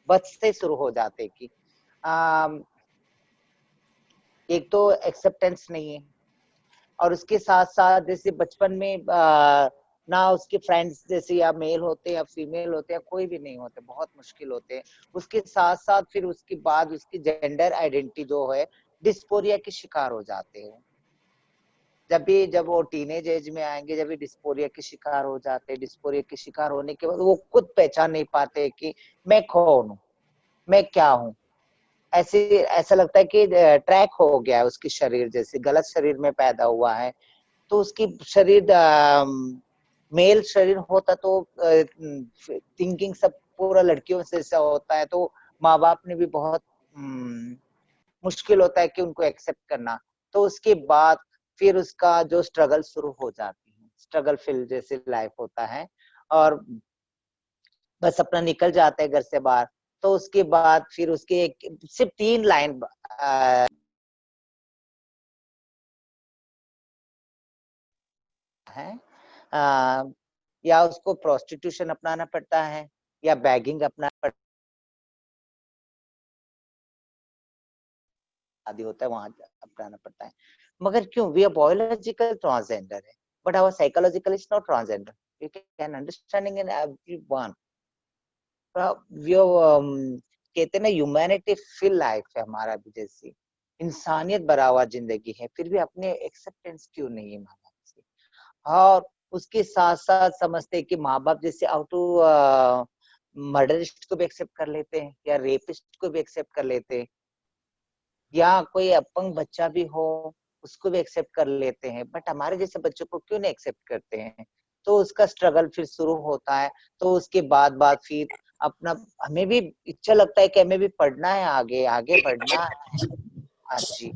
बर्थ से शुरू हो जाते कि एक तो एक्सेप्टेंस नहीं है, और उसके साथ साथ जैसे बचपन में ना उसके फ्रेंड्स जैसे या मेल होते हैं या फीमेल होते हैं, कोई भी नहीं होते, बहुत मुश्किल होते हैं. उसके साथ साथ फिर उसके बाद उसकी जेंडर आइडेंटिटी जो है डिस्पोरिया के शिकार हो जाते हैं. जब वो टीनेज एज में आएंगे, जब भी डिस्पोरिया के शिकार हो जाते हैं, डिस्पोरिया के शिकार होने के बाद वो खुद पहचान नहीं पाते कि मैं कौन हूँ, मैं क्या हूँ. ऐसा लगता है कि ट्रैक हो गया है उसकी शरीर, जैसे गलत शरीर में पैदा हुआ है. तो उसकी शरीर मेल शरीर होता तो थिंकिंग सब पूरा लड़कियों से ऐसा होता है, तो माँ बाप ने भी बहुत मुश्किल होता है कि उनको एक्सेप्ट करना. तो उसके बाद फिर उसका जो स्ट्रगल शुरू हो जाती है, स्ट्रगल फील जैसे लाइफ होता है, और बस अपना निकल जाता है घर से बाहर. तो उसके बाद फिर उसके सिर्फ 3 लाइन है, या उसको प्रोस्टिट्यूशन अपनाना पड़ता है या बैगिंग अपनाना पड़ता आदि होता है, वहां अपनाना पड़ता है. मगर क्यों वी आर बायोलॉजिकल ट्रांसजेंडर है, but our psychological is not transgender. You can understanding in everyone. कहते ना ह्यूमैनिटी फील लाइफ है हमारा भी, जैसी इंसानियत बराबर जिंदगी है, फिर भी अपने एक्सेप्टेंस क्यों नहीं है माँ बाप से. और उसके साथ साथ समझते हैं कि माँ बाप जैसे आउट टू मर्डरिस्ट को भी एक्सेप्ट कर लेते हैं, या रेपिस्ट को भी एक्सेप्ट कर लेते हैं, या कोई अपंग बच्चा भी हो उसको भी एक्सेप्ट कर लेते हैं, बट हमारे जैसे बच्चों को क्यों नहीं एक्सेप्ट करते हैं. तो उसका स्ट्रगल फिर शुरू होता है. तो उसके बाद फिर अपना हमें भी इच्छा लगता है कि हमें भी पढ़ना है, आगे आगे बढ़ना है. अच्छी.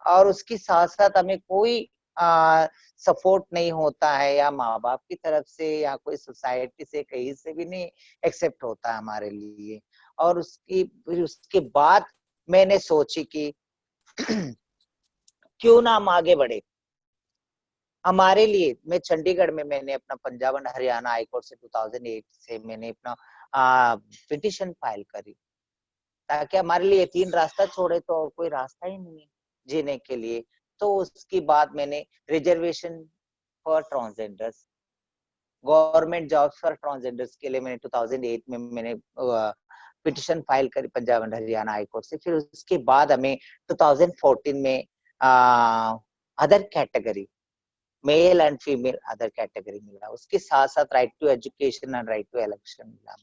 और उसके साथ साथ हमें कोई सपोर्ट नहीं होता है, या माँ बाप की तरफ से या कोई सोसाइटी से कहीं से भी नहीं एक्सेप्ट होता है हमारे लिए. और उसके बाद मैंने सोची कि क्यों ना हम आगे बढ़े. हमारे लिए मैं चंडीगढ़ में मैंने अपना Punjab and Haryana high court से 2008 से मैंने अपना पिटिशन फाइल करी, ताकि हमारे लिए 3 रास्ता छोड़े तो और कोई रास्ता ही नहीं है जीने के लिए. तो उसके बाद मैंने reservation for transgenders, government jobs for transgenders के लिए मैंने 2008 में मैंने पिटिशन फाइल करी Punjab and Haryana high court से. फिर उसके बाद हमें 2014 में other category, male and female other category मिला. उसके साथ साथ right to education and right to election मिला.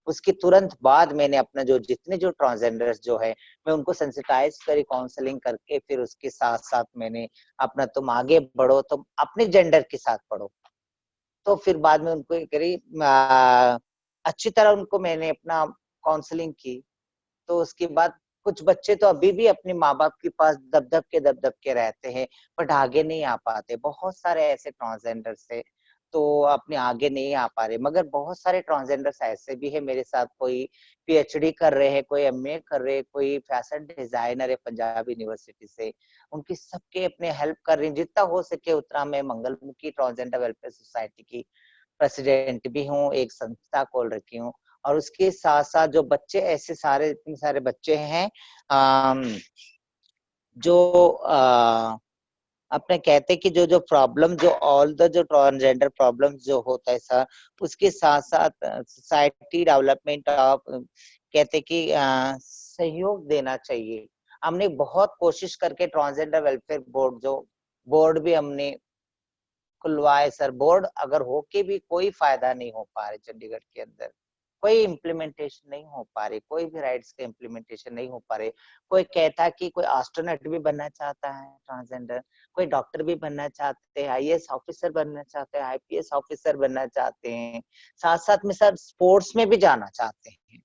उसके तुरंत बाद मैंने अपना जो जितने जो ट्रांसजेंडर्स जो है मैं उनको सेंसिटाइज करी, काउंसलिंग करके, फिर उसके साथ साथ मैंने अपना तुम आगे बढ़ो, तुम अपने जेंडर के साथ पढ़ो। तो फिर बाद में उनको करी अच्छी तरह उनको मैंने अपना काउंसलिंग की। तो उसके बाद कुछ बच्चे तो अभी भी अपने माँ बाप के पास दब दब के रहते हैं, बट आगे नहीं आ पाते। बहुत सारे ऐसे ट्रांसजेंडर्स है तो अपने आगे नहीं आ पा रहे, मगर बहुत सारे ट्रांसजेंडर्स ऐसे भी है मेरे साथ, कोई पीएचडी कर रहे हैं, कोई एमए कर रहे हैं, कोई फैशन डिजाइनर है पंजाब यूनिवर्सिटी से। उनकी सबके अपने हेल्प कर रही हूँ, जितना हो सके उतना। मैं मंगलमुखी ट्रांसजेंडर वेलफेयर सोसाइटी की प्रेसिडेंट भी हूँ, एक संस्था खोल रखी हूँ। और उसके साथ साथ जो बच्चे ऐसे सारे इतने सारे बच्चे हैं जो अपने कहते कि जो जो प्रॉब्लम जो ऑल द जो ट्रांसजेंडर प्रॉब्लम जो होता है सर, उसके साथ साथ सोसाइटी डेवलपमेंट ऑफ कहते कि सहयोग देना चाहिए। हमने बहुत कोशिश करके ट्रांसजेंडर वेलफेयर बोर्ड जो बोर्ड भी हमने खुलवाए सर। बोर्ड अगर होके भी कोई फायदा नहीं हो पा रहे चंडीगढ़ के अंदर, कोई इम्प्लीमेंटेशन नहीं हो पा रही, कोई भी राइट्स के इम्प्लीमेंटेशन नहीं हो पा रहे। कोई कहता कि कोई एस्ट्रोनॉट भी बनना चाहता है ट्रांसजेंडर, कोई डॉक्टर भी बनना चाहते हैं, आईएएस ऑफिसर बनना चाहते हैं, आईपीएस ऑफिसर बनना चाहते हैं, साथ साथ में सर स्पोर्ट्स में भी जाना चाहते हैं।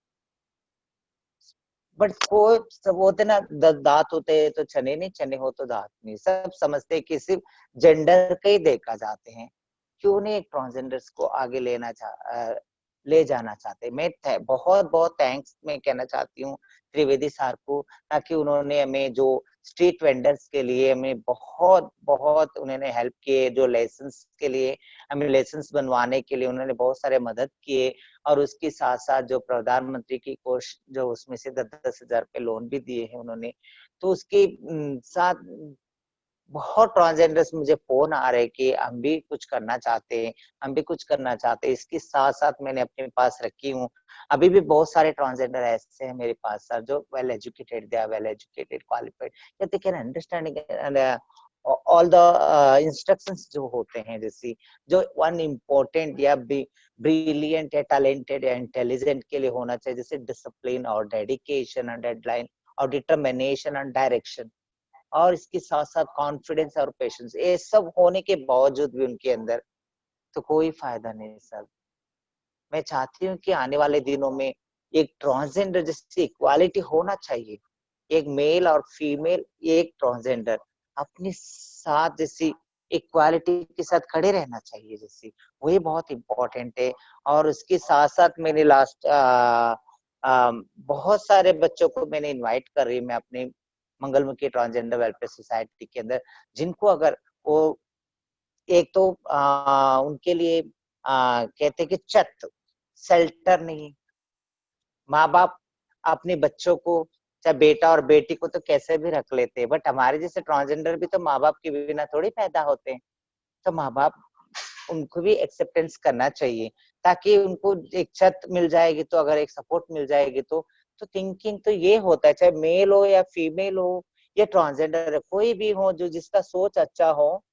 बट कोई सब होते ना, दांत होते तो चने नहीं, चने हो तो दांत नहीं। सब समझते कि सिर्फ जेंडर के ही देखा जाते हैं, क्यों नहीं एक ट्रांसजेंडर्स को आगे ले जाना चाहते। मैं बहुत बहुत थैंक्स मैं कहना चाहती हूँ त्रिवेदी सर को, ताकि उन्होंने हमें जो स्ट्रीट वेंडर्स के लिए हमें बहुत बहुत उन्होंने हेल्प किए, जो लाइसेंस के लिए हमें लाइसेंस बनवाने के लिए उन्होंने बहुत सारे मदद किए। और उसके साथ साथ जो प्रधानमंत्री की कोष जो उसमें से 10,000 रुपए लोन भी दिए हैं उन्होंने। तो उसके साथ बहुत ट्रांसजेंडर्स मुझे फोन आ रहे कि हम भी कुछ करना चाहते हैं, हम भी कुछ करना चाहते हैं। इसके साथ साथ मैंने अपने पास रखी हूँ, अभी भी बहुत सारे ट्रांसजेंडर ऐसे हैं मेरे पास सर जो well educated, they are well educated, qualified, they can understanding all the instructions जो होते हैं। जैसे जो वन इम्पोर्टेंट या ब्रिलियंट या टैलेंटेड या इंटेलिजेंट के लिए होना चाहिए, जैसे डिसिप्लिन और डेडिकेशन और डेडलाइन और डिटर्मिनेशन और डायरेक्शन, और इसके साथ साथ कॉन्फिडेंस और पेशेंस, ये सब होने के बावजूद भी उनके अंदर तो कोई फायदा नहीं सर। मैं चाहती हूँ कि आने वाले दिनों में एक ट्रांसजेंडर जैसी इक्वालिटी होना चाहिए, एक मेल और फीमेल एक ट्रांसजेंडर अपने साथ जैसी इक्वालिटी के साथ खड़े रहना चाहिए, जैसी वही बहुत इम्पोर्टेंट है। और उसके साथ साथ मैंने लास्ट बहुत सारे बच्चों को मैंने इनवाइट कर रही हूँ मैं अपने मंगलमुखी ट्रांसजेंडर वेलफेयर सोसाइटी के अंदर, जिनको अगर वो एक तो उनके लिए कहते कि छत शेल्टर नहीं, माँ बाप अपने बच्चों को चाहे बेटा और बेटी को तो कैसे भी रख लेते हैं, बट हमारे जैसे ट्रांसजेंडर भी तो माँ बाप के बिना थोड़ी पैदा होते हैं। तो माँ बाप उनको भी एक्सेप्टेंस करना चाहिए, ताकि उनको एक छत मिल जाएगी, तो अगर एक सपोर्ट मिल जाएगी तो थिंकिंग तो ये होता है, चाहे मेल हो या फीमेल हो या ट्रांसजेंडर कोई भी हो, जो जिसका सोच अच्छा हो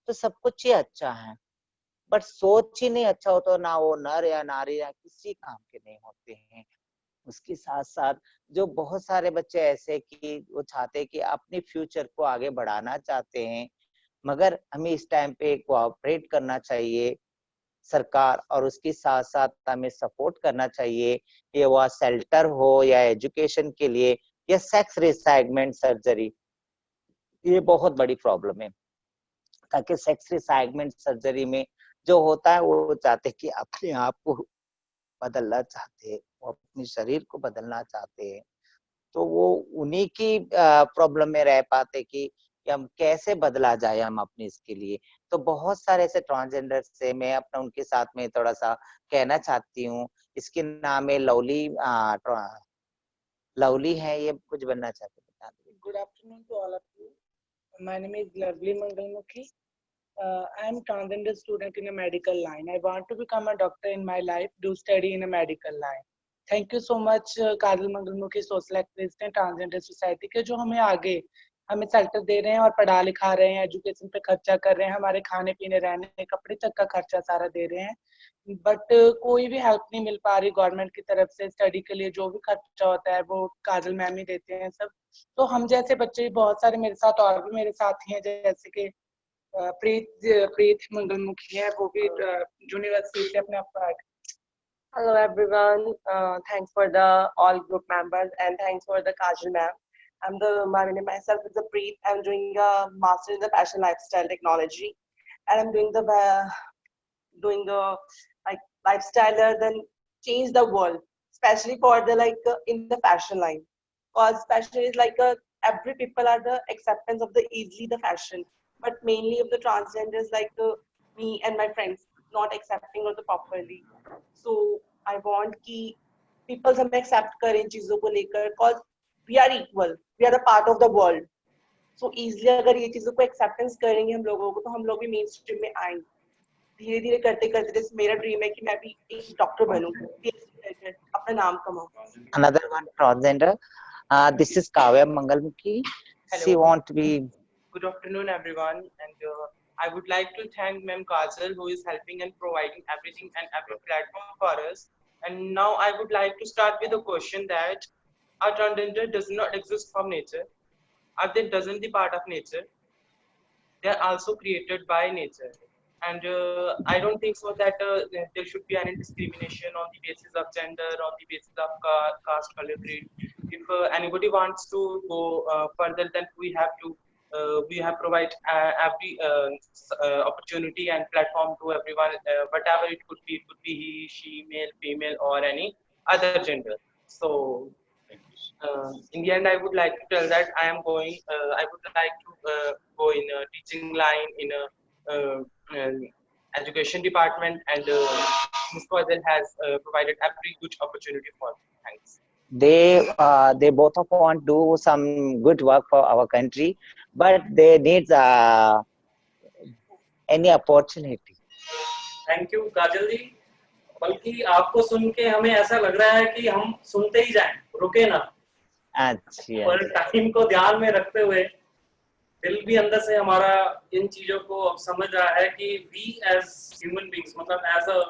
तो सब कुछ ही अच्छा है। बट सोच ही नहीं अच्छा हो तो ना वो नर या नारी या किसी काम के नहीं होते हैं। उसके साथ साथ जो बहुत सारे बच्चे ऐसे कि वो चाहते हैं कि अपने फ्यूचर को आगे बढ़ाना चाहते हैं, मगर हमें इस टाइम पे कोऑपरेट करना चाहिए सरकार, और उसके साथ साथ हमें सपोर्ट करना चाहिए, ये वह शेल्टर हो या एजुकेशन के लिए या सेक्स रिसाइगमेंट सर्जरी, ये बहुत बड़ी प्रॉब्लम है। ताकि सेक्स रिसाइगमेंट सर्जरी में जो होता है वो चाहते कि अपने आप को बदलना चाहते हैं, वो अपने शरीर को बदलना चाहते हैं, तो वो उन्हीं की प्रॉब्लम में रह पाते कि हम कैसे बदला जाए हम अपने इसके लिए। तो बहुत सारे ऐसे ट्रांसजेंडर से मैं अपना उनके साथ में थोड़ा सा कहना चाहती हूँ। इसके नाम है लवली, लवली है, ये कुछ बनना चाहते बता दो। Good afternoon to all of you. My name is Lovely Mangalmukhi. I am transgender student in a medical line. I want to become a doctor in my life, do study in a medical line. Thank you so much, Kajal Mangalmukhi social activist हैं transgender society के, जो हमें आगे हमें shelter दे रहे हैं और पढ़ा लिखा रहे हैं, एजुकेशन पे खर्चा कर रहे हैं, हमारे खाने पीने रहने कपड़े तक का खर्चा सारा दे रहे हैं, बट कोई भी हेल्प नहीं मिल पा रही गवर्नमेंट की तरफ से। स्टडी के लिए जो भी खर्चा होता है वो काजल मैम ही देते हैं सब। तो हम जैसे बच्चे भी बहुत सारे, मेरे साथ और भी मेरे साथी हैं, जैसे कि प्रीत मंगलमुखी है, वो भी यूनिवर्सिटी से अपने आप। Hello everyone. Thanks for the all group members and thanks for the Kajal ma'am. My name myself is Preet. I'm doing a master in the fashion lifestyle technology, and I'm doing the like lifestyle then change the world, especially for the in the fashion line. Because fashion is every people are the acceptance of the easily the fashion, but mainly of the transgenders me and my friends not accepting of the properly. So I want कि people हमें accept करें चीजों को लेकर, cause we are equal, we are a part of the world. So easily अगर ये चीजों को acceptance करेंगे हम लोगों को, तो हम लोग भी मेन स्ट्रीम में आएंगे। धीरे धीरे करते करते, जैसे मेरा ड्रीम है कि मैं भी एक डॉक्टर बनूं, अपना नाम कमाऊं। Another one transgender. This is Kavya Mangalmukhi. She Hello. want to be. Good afternoon, everyone. And I would like to thank Ma'am Kajal, who is helping and providing everything and every platform for us. And now I would like to start with a question that our transgender does not exist from nature. Are they doesn't the part of nature? They are also created by nature. And I don't think so that there should be any discrimination on the basis of gender, on the basis of caste, color, creed. If anybody wants to go further, then we have provide every opportunity and platform to everyone, whatever it could be he, she, male, female, or any other gender. So in the end, I would like to tell that I would like to go in a teaching line in a education department, and Ms. Fazal has provided every good opportunity for me. Thanks. They both of want to do some good work for our country, but they need any opportunity. Thank you Kajal ji. बल्कि आपको सुन के हमें ऐसा लग रहा है कि हम सुनते ही जाएं, रुके ना। पर टाइम को ध्यान में रखते हुए दिल भी अंदर से हमारा इन चीजों को अब समझ रहा है कि वी एज ह्यूमन बीइंग्स, मतलब एज अ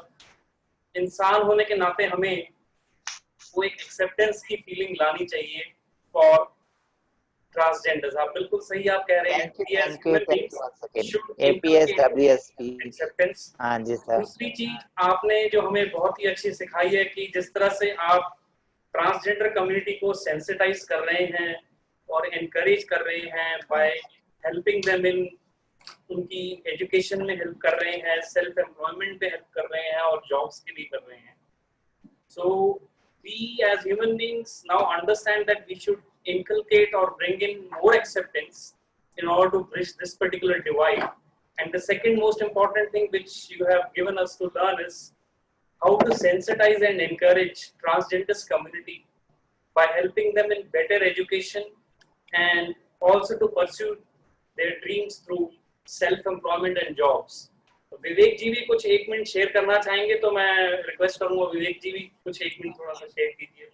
इंसान होने के नाते हमें वो एक एक्सेप्टेंस की फीलिंग लानी चाहिए फॉर ट्रांसजेंडर्स। आप बिल्कुल सही आप कह रहे हैं कि as human beings APSWDP acceptance. हाँ जी सर। दूसरी चीज आपने जो हमें बहुत ही अच्छी सिखाई है कि जिस तरह से आप ट्रांसजेंडर कम्युनिटी को सेंसिटाइज कर रहे हैं और एनकरेज कर रहे हैं बाय हेल्पिंग देम इन उनकी एजुकेशन में हेल्प कर रहे हैं, सेल्फ एम्प्लॉयमेंट पे हेल्प कर रहे हैं और जॉब्स के लिए कर रहे हैं। So we as human beings now understand that we should inculcate or bring in more acceptance in order to bridge this particular divide. And the second most important thing which you have given us to learn is how to sensitize and encourage transgenders community by helping them in better education and also to pursue their dreams through self-employment and jobs. तो विवेक जी भी कुछ एक minute share करना चाहेंगे, तो मैं request करूंगा विवेक जी भी कुछ एक मिनट थोड़ा सा शेयर कीजिए।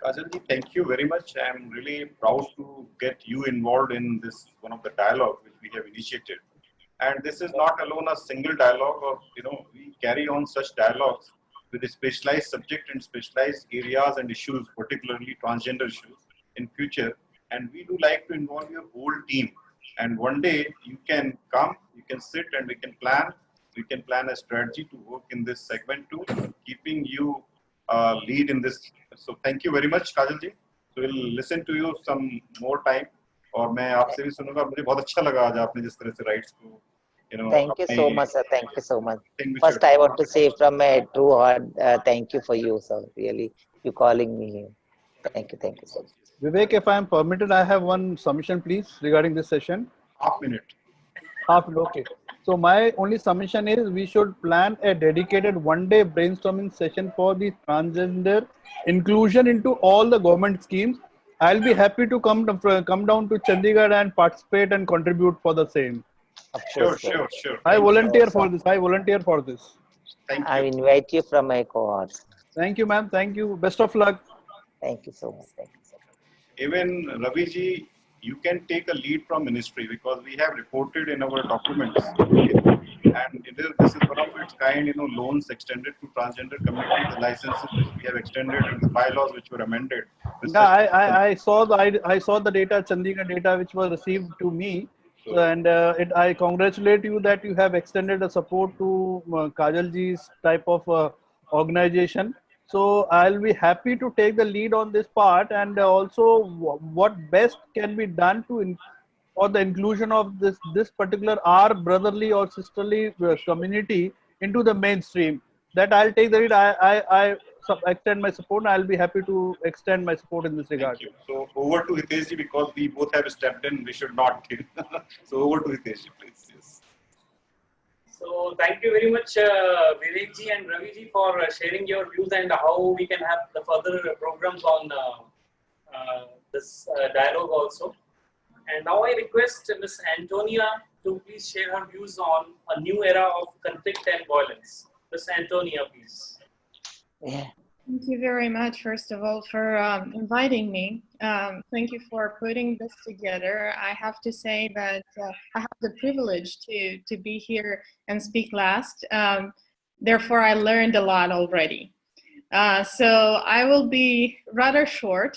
Kajal ji, thank you very much. I am really proud to get you involved in this one of the dialogue which we have initiated. And this is not alone a single dialogue, or we carry on such dialogues with a specialized subject and specialized areas and issues, particularly transgender issues in future. And we do like to involve your whole team. And one day you can come, you can sit, and we can plan a strategy to work in this segment too, keeping you lead in this. So thank you very much, Kajal ji. So we'll listen to you some more time. और मैं आपसे भी सुनूंगा। मुझे बहुत अच्छा लगा आज आपने जिस तरह से राइट्स को Thank you so much, sir. Thank you so much. First, I want to say from my true heart, thank you for you, sir. Really, you calling me here. Thank you, sir. Vivek, if I am permitted, I have one submission, please, regarding this session. Half minute. Okay. So my only submission is we should plan a dedicated one-day brainstorming session for the transgender inclusion into all the government schemes. I'll be happy to come down to Chandigarh and participate and contribute for the same. Sure. I volunteer for this. Thank you. I invite you from my cohort. Thank you, ma'am. Thank you. Best of luck. Thank you so much. Thank you so much. Even Ravi ji, you can take a lead from ministry because we have reported in our documents, and this is one of its kind, loans extended to transgender community, the licenses which we have extended, and the bylaws which were amended. Yeah, I saw the data, Chandigarh data, which was received to me, and I congratulate you that you have extended a support to Kajal ji's type of organization. So I'll be happy to take the lead on this part, and also what best can be done to for the inclusion of this particular our brotherly or sisterly community into the mainstream. That I'll take the lead. I extend my support. I'll be happy to extend my support in this regard. Thank you. So over to Hitesh ji, because we both have stepped in, we should not kill. So over to Hitesh ji, please. Yes. So thank you very much, Vivek ji and Ravi ji, for sharing your views and how we can have the further programs on this dialogue also. And now I request Ms. Antonia to please share her views on a new era of conflict and violence. Ms. Antonia, please. Yeah. Thank you very much, first of all, for inviting me. Thank you for putting this together. I have to say that I have the privilege to be here and speak last. Therefore, I learned a lot already. So I will be rather short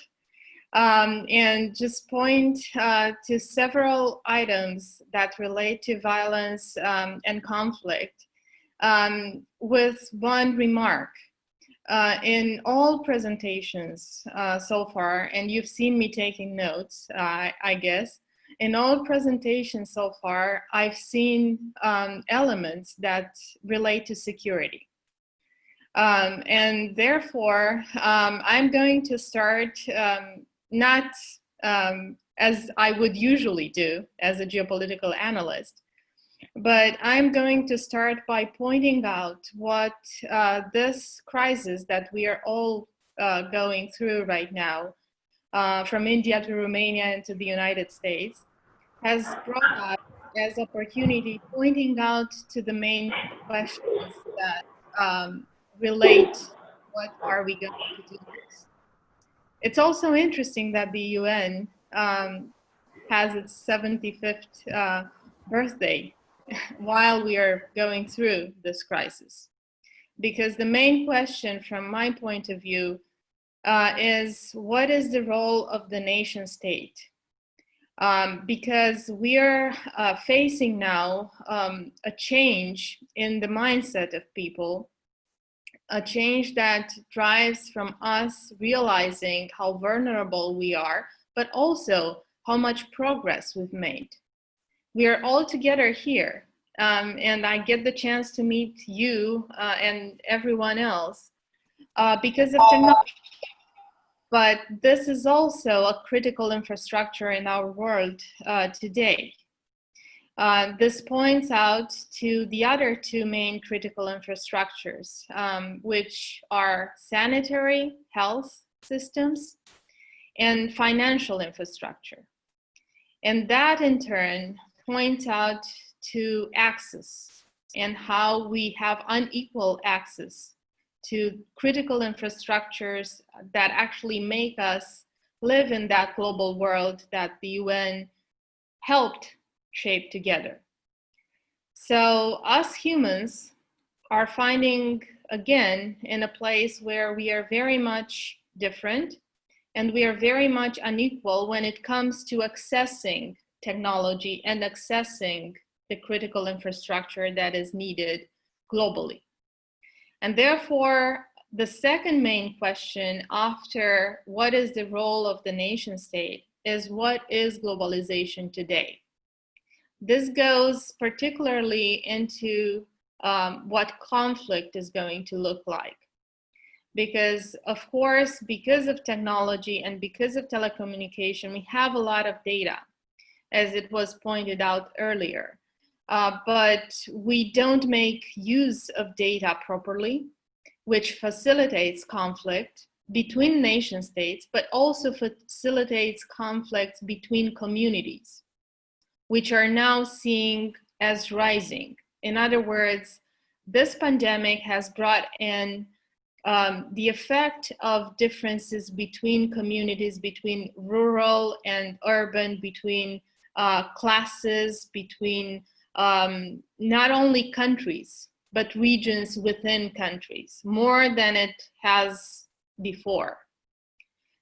and just point to several items that relate to violence and conflict with one remark. In all presentations so far, and you've seen me taking notes, I guess, in all presentations so far, I've seen elements that relate to security. And therefore, I'm going to start not as I would usually do as a geopolitical analyst, but I'm going to start by pointing out what this crisis that we are all going through right now, from India to Romania and to the United States, has brought up as opportunity, pointing out to the main questions that relate, what are we going to do next? It's also interesting that the UN has its 75th birthday while we are going through this crisis. Because the main question from my point of view is, what is the role of the nation state? Because we are facing now a change in the mindset of people, a change that drives from us realizing how vulnerable we are, but also how much progress we've made. We are all together here, and I get the chance to meet you and everyone else because of technology. But this is also a critical infrastructure in our world today. This points out to the other two main critical infrastructures, which are sanitary health systems and financial infrastructure. And that in turn points out to access and how we have unequal access to critical infrastructures that actually make us live in that global world that the UN helped shape together. So us humans are finding again in a place where we are very much different and we are very much unequal when it comes to accessing technology and accessing the critical infrastructure that is needed globally. And therefore, the second main question after what is the role of the nation state is, what is globalization today? This goes particularly into what conflict is going to look like. Because of course, because of technology and because of telecommunication, we have a lot of data, as it was pointed out earlier. But we don't make use of data properly, which facilitates conflict between nation states, but also facilitates conflicts between communities, which are now seeing as rising. In other words, this pandemic has brought in the effect of differences between communities, between rural and urban, between classes, between not only countries, but regions within countries, more than it has before.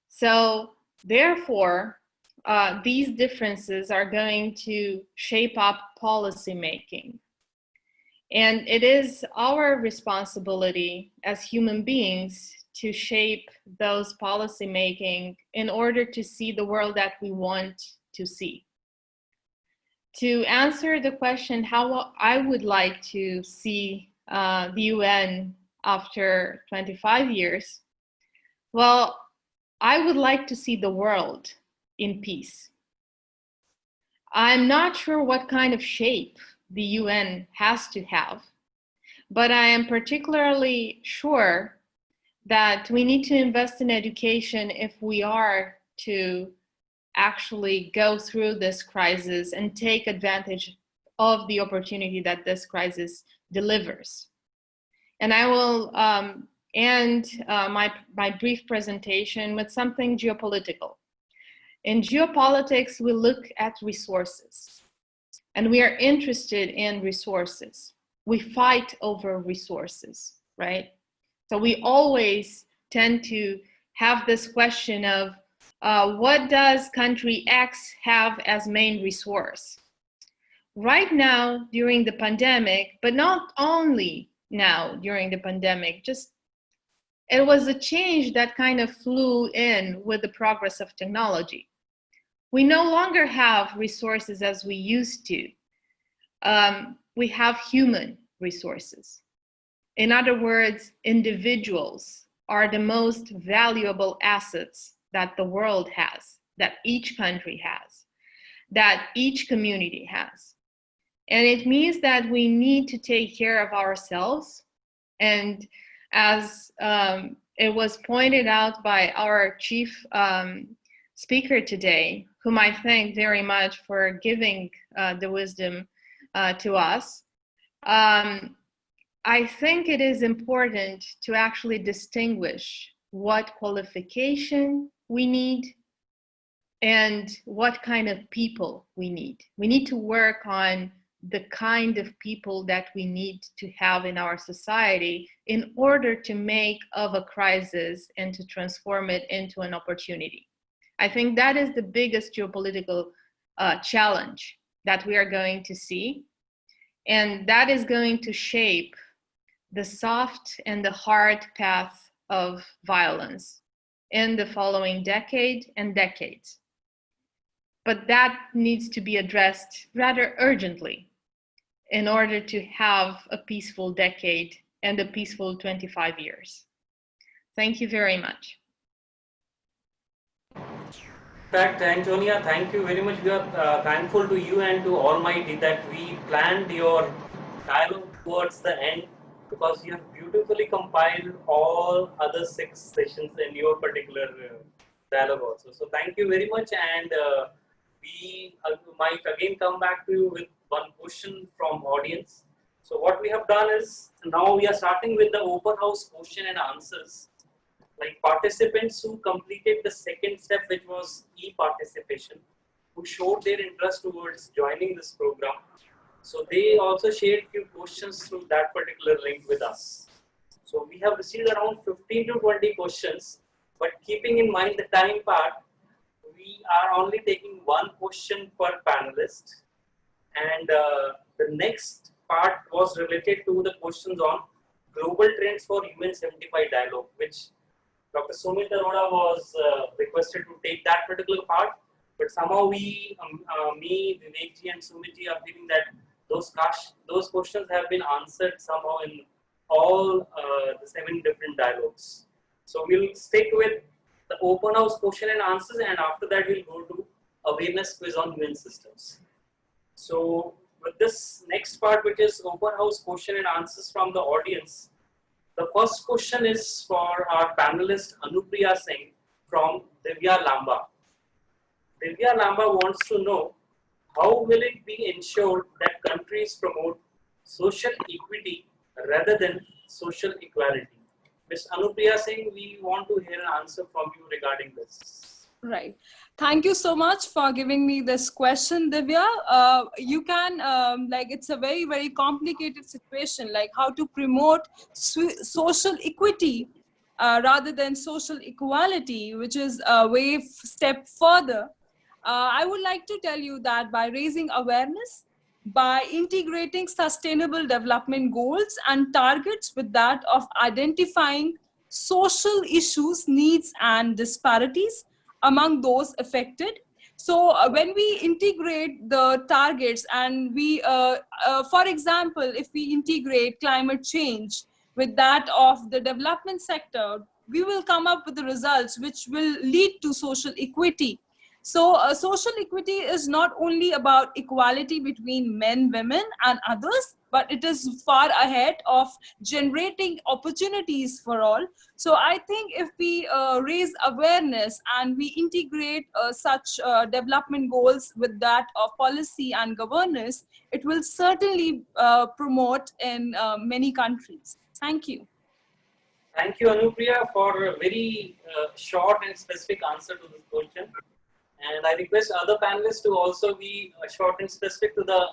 So therefore, these differences are going to shape up policy making. And it is our responsibility as human beings to shape those policy making in order to see the world that we want to see. To answer the question how I would like to see the UN after 25 years, well, I would like to see the world in peace. I'm not sure what kind of shape the UN has to have, but I am particularly sure that we need to invest in education if we are to actually go through this crisis and take advantage of the opportunity that this crisis delivers. And I will end my brief presentation with something geopolitical. In geopolitics, we look at resources, and we are interested in resources. We fight over resources, right? So we always tend to have this question of what does country X have as main resource? Right now, during the pandemic, but not only now during the pandemic, just it was a change that kind of flew in with the progress of technology. We no longer have resources as we used to. We have human resources. In other words, individuals are the most valuable assets that the world has, that each country has, that each community has. And it means that we need to take care of ourselves. And as it was pointed out by our chief speaker today, whom I thank very much for giving the wisdom to us, I think it is important to actually distinguish what qualification we need and what kind of people we need. We need to work on the kind of people that we need to have in our society in order to make of a crisis and to transform it into an opportunity. I think that is the biggest geopolitical challenge that we are going to see. And that is going to shape the soft and the hard path of violence in the following decade and decades. But that needs to be addressed rather urgently in order to have a peaceful decade and a peaceful 25 years. Thank you very much. In fact, Antonia, thank you very much. We are thankful to you and to Almighty that we planned your dialogue towards the end, because you have beautifully compiled all other 6 sessions in your particular dialogue also. So thank you very much, and we might again come back to you with one question from audience. So what we have done is, now we are starting with the open house question and answers. Like participants who completed the second step, which was e-participation, who showed their interest towards joining this program. So they also shared few questions through that particular link with us. So we have received around 15 to 20 questions, but keeping in mind the time part, we are only taking one question per panelist. And the next part was related to the questions on global trends for UN 75 dialogue, which Dr. Sumit Arora was requested to take that particular part, but somehow we, me, Vivekji and Sumitji are feeling that those questions have been answered somehow in all the 7 different dialogues. So we'll stick with the open house question and answers, and after that we'll go to awareness quiz on UN systems. So with this next part, which is open house question and answers from the audience, the first question is for our panelist Anupriya Singh from Divya Lamba. Divya Lamba wants to know, how will it be ensured that countries promote social equity rather than social equality? Ms. Anupriya Singh, we want to hear an answer from you regarding this. Right. Thank you so much for giving me this question, Divya. You can, like, it's a very, very complicated situation, like how to promote social equity rather than social equality, which is a step further. I would like to tell you that by raising awareness, by integrating sustainable development goals and targets with that of identifying social issues, needs, and disparities among those affected. So when we integrate the targets and for example, if we integrate climate change with that of the development sector, we will come up with the results which will lead to social equity. So social equity is not only about equality between men, women, and others, but it is far ahead of generating opportunities for all. So I think if we raise awareness and we integrate such development goals with that of policy and governance, it will certainly promote in many countries. Thank you. Thank you, Anupriya, for a very short and specific answer to this question. And I request other panelists to also be short and specific to the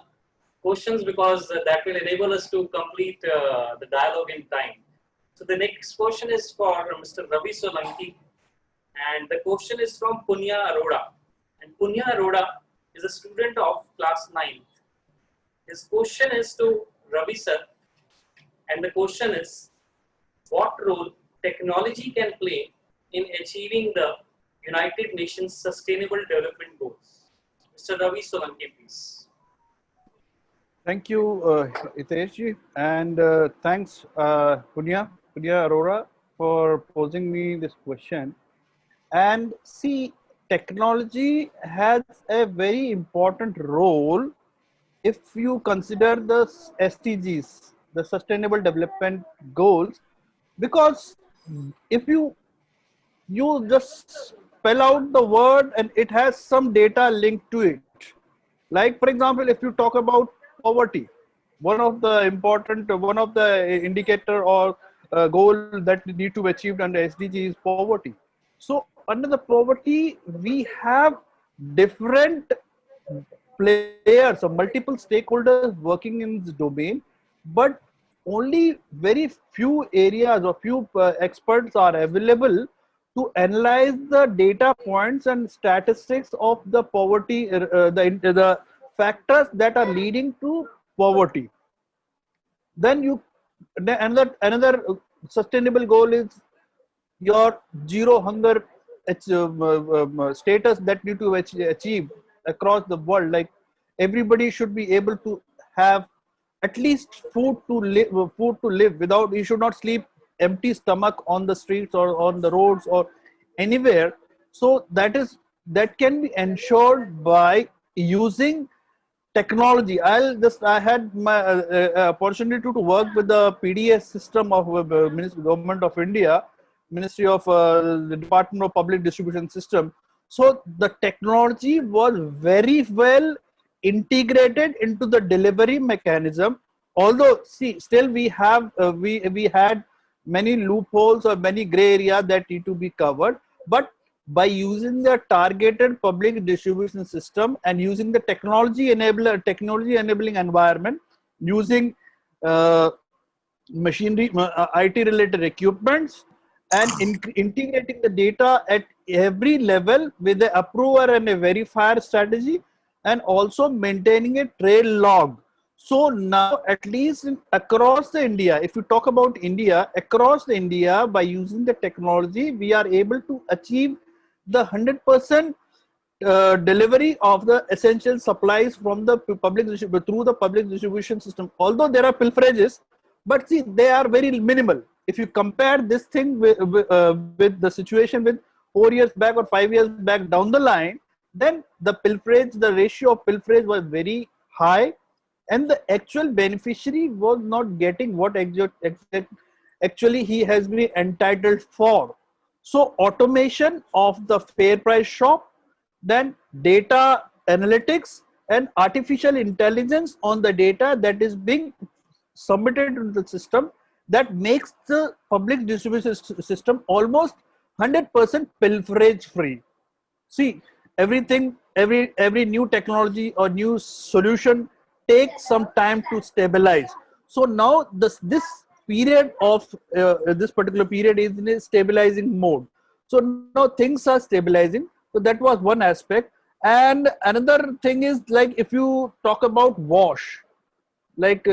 questions, because that will enable us to complete the dialogue in time. So the next question is for Mr. Ravi Solanki, and the question is from Punya Arora. And Punya Arora is a student of class 9th. His question is to Ravi sir, and the question is, what role technology can play in achieving the United Nations Sustainable Development Goals? Mr. Ravi Solanki, please. Thank you, Hitesh, and thanks, Punya Arora, for posing me this question. And see, technology has a very important role if you consider the SDGs, the Sustainable Development Goals, because if you just spell out the word and it has some data linked to it. Like, for example, if you talk about poverty, one of the indicator or goal that need to be achieved under SDG is poverty. So under the poverty, we have different players or multiple stakeholders working in this domain, but only very few areas or few experts are available to analyze the data points and statistics of the poverty, the factors that are leading to poverty. Then another sustainable goal is your zero hunger status that need to achieve across the world. Like, everybody should be able to have at least food to live without. You should not sleep empty stomach on the streets or on the roads or anywhere. So that can be ensured by using technology. I had my opportunity to work with the PDS system of Government of India, Ministry of the Department of Public Distribution System. So the technology was very well integrated into the delivery mechanism. Although, see, still we have we had many loopholes or many gray areas that need to be covered, but by using the targeted public distribution system and using the technology enabling environment, using machinery, IT related equipments, and integrating the data at every level with the approver and a verifier strategy, and also maintaining a trail log. So now, at least across the India, if you talk about India, across the India, by using the technology, we are able to achieve the 100% delivery of the essential supplies from the through the public distribution system. Although there are pilferages, but see, they are very minimal. If you compare this thing with the situation with 4 years back or 5 years back down the line, then the ratio of pilferage was very high, and the actual beneficiary was not getting what actually he has been entitled for. So automation of the fair price shop, then data analytics and artificial intelligence on the data that is being submitted to the system, that makes the public distribution system almost 100% pilferage free. See, everything, every new technology or new solution takes some time to stabilize. So now this period of this particular period is in a stabilizing mode. So now things are stabilizing. So that was one aspect. And another thing is, like, if you talk about wash, like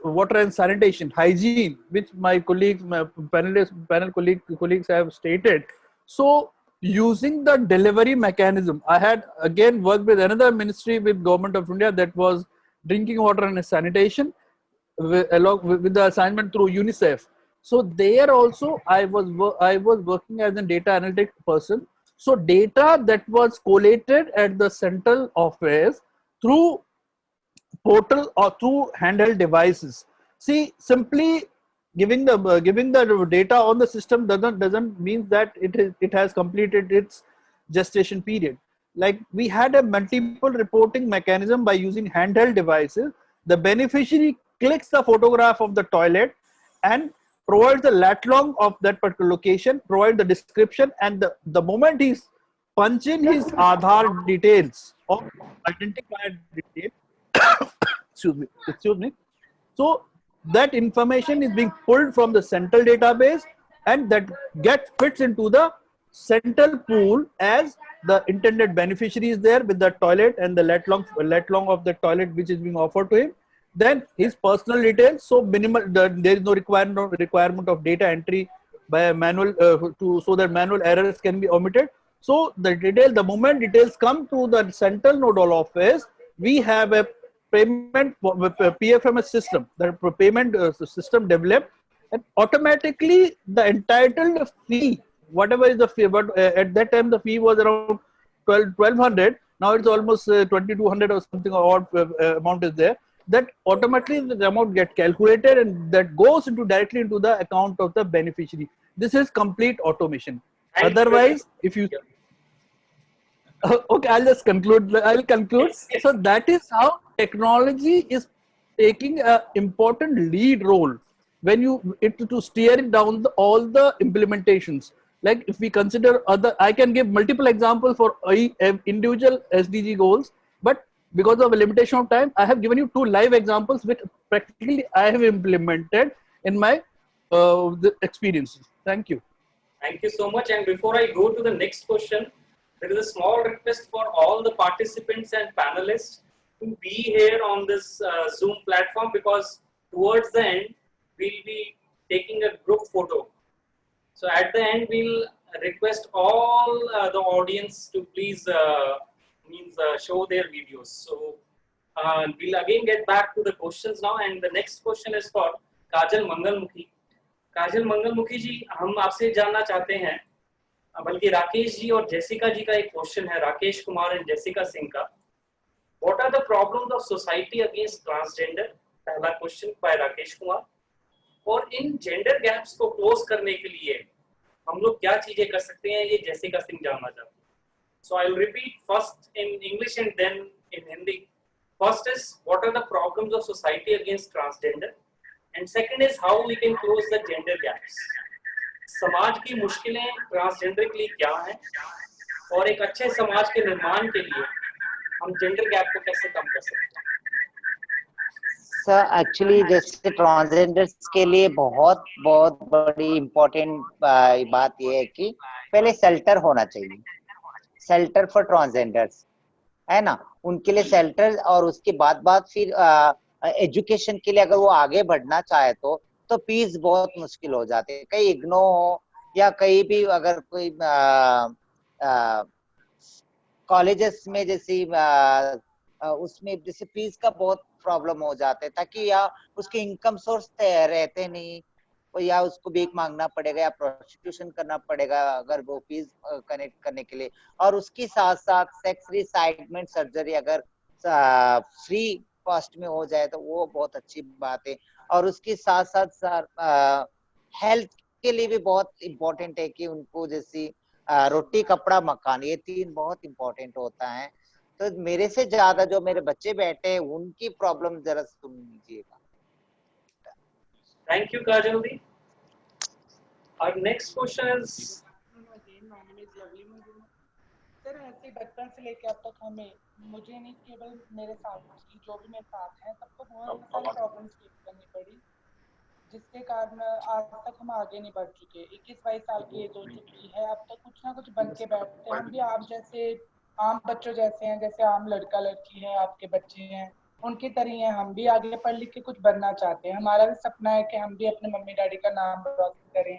water and sanitation, hygiene, which my colleagues, my colleagues have stated. So using the delivery mechanism, I had again worked with another ministry with Government of India, that was drinking water and sanitation, along with the assignment through UNICEF. So there also I was working as a data analytic person. So data that was collated at the central office through portal or through handheld devices. See, simply giving the data on the system doesn't mean that it has completed its gestation period. Like, we had a multiple reporting mechanism by using handheld devices. The beneficiary clicks the photograph of the toilet and provides the lat long of that particular location, provide the description, and the moment he's punch in his Aadhaar details or identifier details, excuse me. So that information is being pulled from the central database, and that fits into the central pool as the intended beneficiary is there with the toilet and the lat long of the toilet which is being offered to him. Then his personal details. So minimal, there is no requirement of data entry by a manual so that manual errors can be omitted. So the moment details come to the central nodal office, we have a payment PFMS system, the payment system developed, and automatically the entitled fee, whatever is the fee, but at that time the fee was around 1200. Now it's almost 2200 or something, or odd amount is there. That automatically the amount get calculated, and that goes directly into the account of the beneficiary. This is complete automation. Otherwise, if you okay, I'll just conclude. I'll conclude. Yes. So that is how technology is taking an important lead role when to steer it down all the implementations. Like, if we consider I can give multiple examples for individual SDG goals, but because of a limitation of time, I have given you 2 live examples which practically I have implemented in my the experiences. Thank you. Thank you so much. And before I go to the next question, there is a small request for all the participants and panelists to be here on this Zoom platform, because towards the end, we'll be taking a group photo. So at the end, we'll request all the audience to please show their videos. So we'll again get back to the questions now. And the next question is for Kajal Mangalmukhi. काजल मंगलमुखी जी, हम आपसे जानना चाहते हैं, बल्कि राकेश जी और Jessica जी का एक question है, राकेश कुमार एंड जेसिका सिंह का. What are the problems of society against transgender? पहला क्वेश्चन बाय राकेश कुमार. और इन जेंडर गैप्स को क्लोज करने के लिए हम लोग क्या चीजें कर सकते हैं, ये जेसिका सिंह जानना चाहते हैं. So I will repeat first in English and then in Hindi. First is what are the problems of society against transgender, and second is how we can close the gender gaps. समाज की मुश्किलें transgender के लिए क्या हैं, और एक अच्छे समाज के निर्माण के लिए हम जेंडर गैप को कैसे कम कर सकते हैं? सर, एक्चुअली जैसे ट्रांसजेंडर्स के लिए बहुत बहुत बड़ी इम्पोर्टेंट बात यह है कि पहले शेल्टर होना चाहिए, शेल्टर फॉर ट्रांसजेंडर्स, है ना, उनके लिए शेल्टर. और उसके बाद फिर एजुकेशन के लिए अगर वो आगे बढ़ना चाहे तो फीस बहुत मुश्किल हो जाते हैं. कहीं इग्नो हो या कहीं भी अगर कोई कॉलेजेस में जैसे उसमें जैसे फीस का बहुत प्रॉब्लम हो जाता है, ताकि या उसके इनकम सोर्स रहते नहीं, या उसको भीख मांगना पड़ेगा या प्रोस्टिट्यूशन करना पड़ेगा अगर वो फीस कनेक्ट करने के लिए. और उसके साथ साथ सेक्स रिसाइटमेंट सर्जरी अगर फ्री कॉस्ट में हो जाए तो वो बहुत अच्छी बात है. और उसके साथ साथ हेल्थ के लिए भी बहुत इम्पोर्टेंट है कि उनको जैसी रोटी कपड़ा मकान, ये 3 बहुत इम्पोर्टेंट होता है. तो मेरे से ज्यादा जो मेरे बच्चे बैठे हैं उनकी प्रॉब्लम जरा सुन लीजिएगा. Thank you, Kajaldi. Our next question is sir ऐसे बचपन से लेके अब तक हमें मुझे नहीं केवल मेरे साथी जो भी मेरे साथ हैं सबको बहुत सारी प्रॉब्लम्स फेस करनी पड़ी जिसके कारण आज तक हम आगे नहीं बढ़ चुके 21-22 साल की एज हो चुकी है अब तक कुछ ना कुछ बन के बैठते हैं हम भी आप जैसे आम बच्चों जैसे हैं जैसे आम लड़का लड़की है आपके बच्चे हैं उनकी तरह हैं हम भी आगे पढ़ लिख के कुछ बनना चाहते हैं हमारा भी सपना है कि हम भी अपने मम्मी डैडी का नाम रोशन करें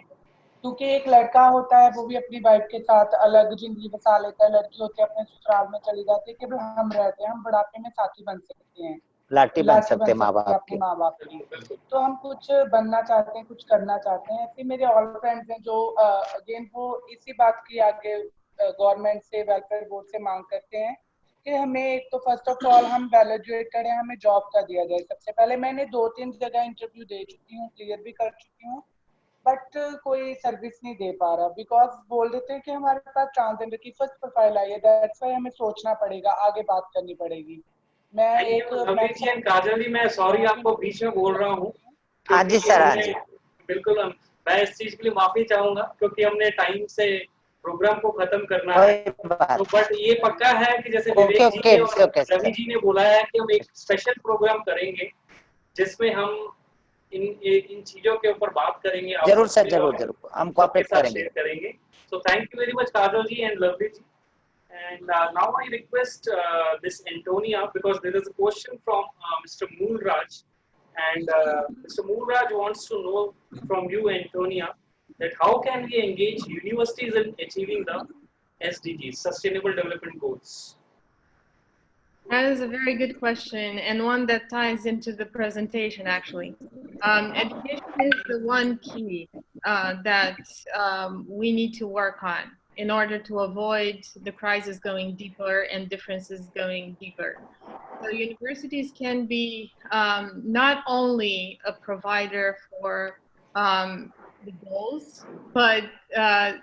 क्योंकि एक लड़का होता है वो भी अपनी वाइफ के साथ अलग जिंदगी बसा लेता है लड़की होती है अपने ससुराल में चली जाती है केवल हम रहते हैं हम बुढ़ापे में साथी बन सकते हैं लाठी बन सकते माँ बाप अपने माँ बाप की तो हम कुछ बनना चाहते हैं कुछ करना चाहते हैं ऐसे मेरे ऑल फ्रेंड्स हैं जो अगेन वो इसी बात की आगे गवर्नमेंट से वेलफेयर बोर्ड से मांग करते हैं कि हमें एक तो फर्स्ट ऑफ ऑल हम वेल एजुकेटेड हैं हमें जॉब का दिया जाए सबसे पहले मैंने 2-3 जगह इंटरव्यू दे चुकी हूँ क्लियर भी कर चुकी हूँ बट कोई सर्विस नहीं दे पा रहा बिकॉज बोल देते हैं कि हमारे पास ट्रांसजेंडर की फर्स्ट प्रोफाइल आई है दैट्स व्हाई हमें सोचना पड़ेगा आगे बात करनी पड़ेगी मैं एक काजल जी मैं सॉरी आपको बीच में बोल रहा हूँ हाँ जी सर हाँ जी बिल्कुल मैं इस चीज के लिए माफी चाहूंगा क्योंकि हमने टाइम से प्रोग्राम को खत्म करना है तो बट ये पक्का है कि जैसे विवेक जी ने और रवि जी ने बोला है कि हम एक स्पेशल प्रोग्राम करेंगे जिसमें हम इन चीजों के ऊपर बात करेंगे जरूर सर जरूर हम कोऑपरेट करेंगे so thank you very much Kajal ji and Lovely ji and now I request this Antonia because there is a question from Mr. Moolraj and Mr. Moolraj wants to know from you Antonia that how can we engage universities in achieving the SDGs Sustainable Development Goals. That is a very good question and one that ties into the presentation actually. Education is the one key that we need to work on in order to avoid the crisis going deeper and differences going deeper. So universities can be not only a provider for the goals, but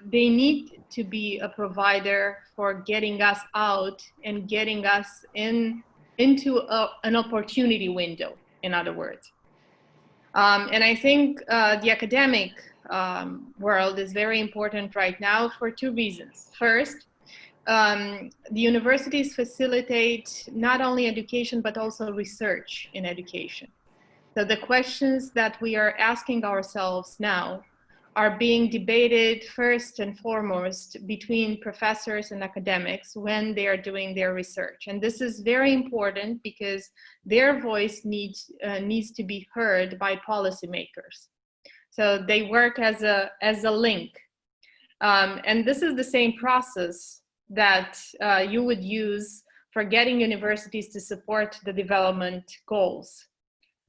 they need to be a provider for getting us out and getting us into an opportunity window, in other words. And I think the academic world is very important right now for two reasons. First, the universities facilitate not only education, but also research in education. So the questions that we are asking ourselves now are being debated first and foremost between professors and academics when they are doing their research. And this is very important because their voice needs to be heard by policymakers. So they work as a link. And this is the same process that you would use for getting universities to support the development goals.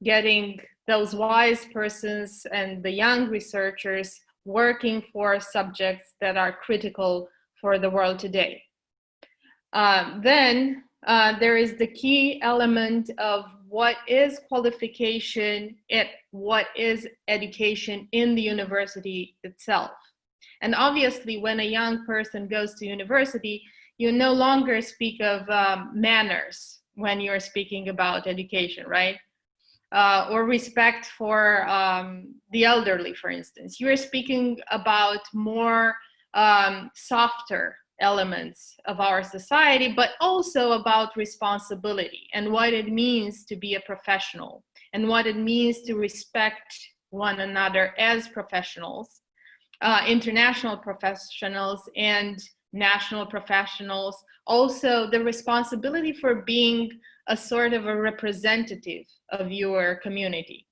Getting those wise persons and the young researchers working for subjects that are critical for the world today. Then there is the key element of what is qualification and what is education in the university itself. And obviously, when a young person goes to university, you no longer speak of manners when you're speaking about education, right? Or respect for the elderly, for instance. You're speaking about more softer elements of our society, but also about responsibility and what it means to be a professional and what it means to respect one another as professionals, international professionals and national professionals. Also, the responsibility for being a sort of a representative of your community.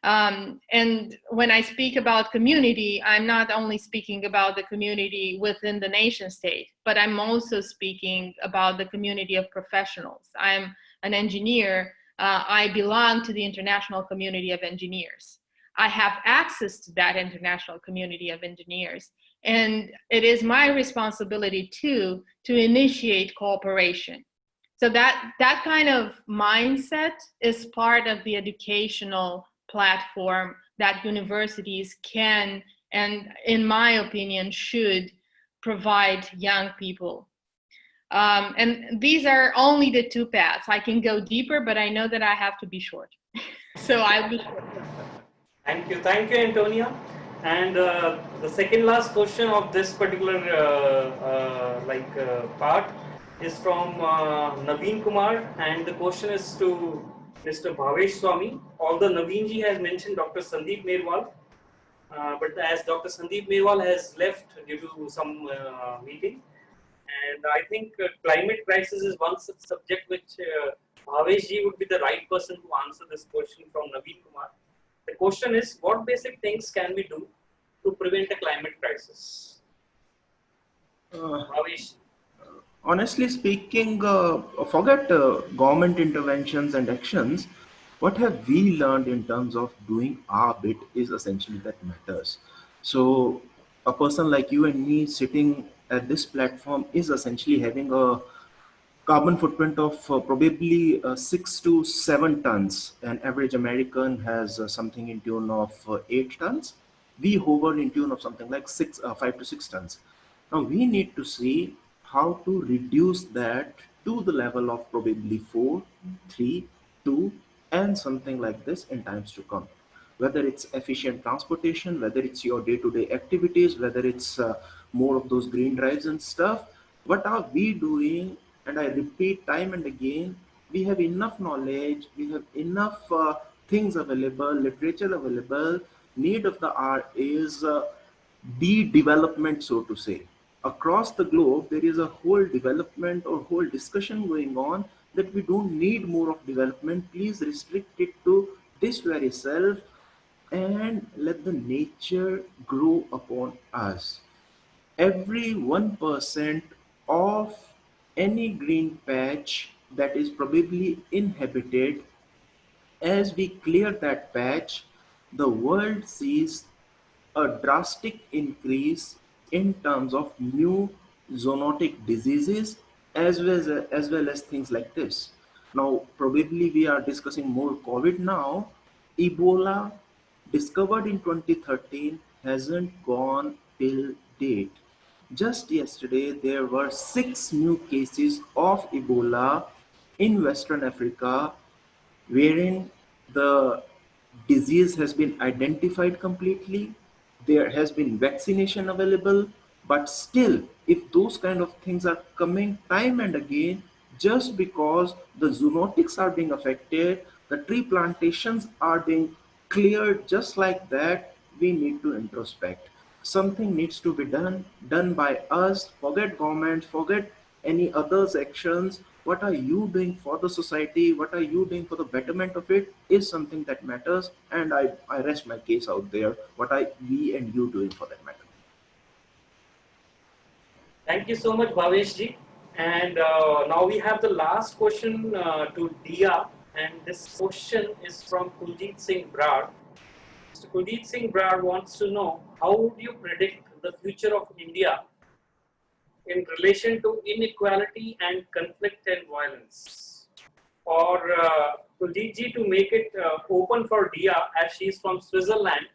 And when I speak about community, I'm not only speaking about the community within the nation state, but I'm also speaking about the community of professionals. I'm an engineer. I belong to the international community of engineers. I have access to that international community of engineers. And it is my responsibility too to initiate cooperation. So that kind of mindset is part of the educational platform that universities can, and in my opinion, should provide young people. And these are only the two paths. I can go deeper, but I know that I have to be short. So I'll be short. Thank you, Antonia. And the second last question of this particular part is from Naveen Kumar, and the question is to Mr. Bhavesh Swami. Although Naveen ji has mentioned Dr. Sandeep Merwal, but as Dr. Sandeep Merwal has left due to some meeting, and I think climate crisis is one such subject which Bhavesh ji would be the right person to answer this question from Naveen Kumar. The question is, what basic things can we do to prevent a climate crisis? Bhavesh. Honestly speaking, forget government interventions and actions. What have we learned in terms of doing our bit is essentially that matters. So, a person like you and me sitting at this platform is essentially having a carbon footprint of probably 6 to 7 tons. An average American has something in tune of 8 tons. We hover in tune of something like 5 to 6 tons. Now we need to see how to reduce that to the level of probably 4, 3, 2, and something like this in times to come. Whether it's efficient transportation, whether it's your day-to-day activities, whether it's more of those green drives and stuff, what are we doing? And I repeat time and again, we have enough knowledge, we have enough things available, literature available. Need of the hour is the development, so to say. Across the globe, there is a whole development or whole discussion going on that we don't need more of development. Please restrict it to this very self and let the nature grow upon us. Every 1% of any green patch that is probably inhabited, as we clear that patch, the world sees a drastic increase in terms of new zoonotic diseases as well as things like this. Now, probably we are discussing more COVID now. Ebola, discovered in 2013, hasn't gone till date. Just yesterday, there were 6 new cases of Ebola in Western Africa, wherein the disease has been identified completely, there has been vaccination available, but still, if those kind of things are coming time and again, just because the zoonotics are being affected, the tree plantations are being cleared just like that, we need to introspect. Something needs to be done by us. Forget government, forget any others actions. What are you doing for the society? What are you doing for the betterment of it is something that matters. And I rest my case out there. What are we and you doing for that matter? Thank you so much, Bhavesh ji. And now we have the last question to Dia. And this question is from Kuljit Singh Brar. Mr. Kuljit Singh Brar wants to know, how would you predict the future of India in relation to inequality and conflict and violence? Or Kuljit ji, to make it open for Dia, as she is from Switzerland,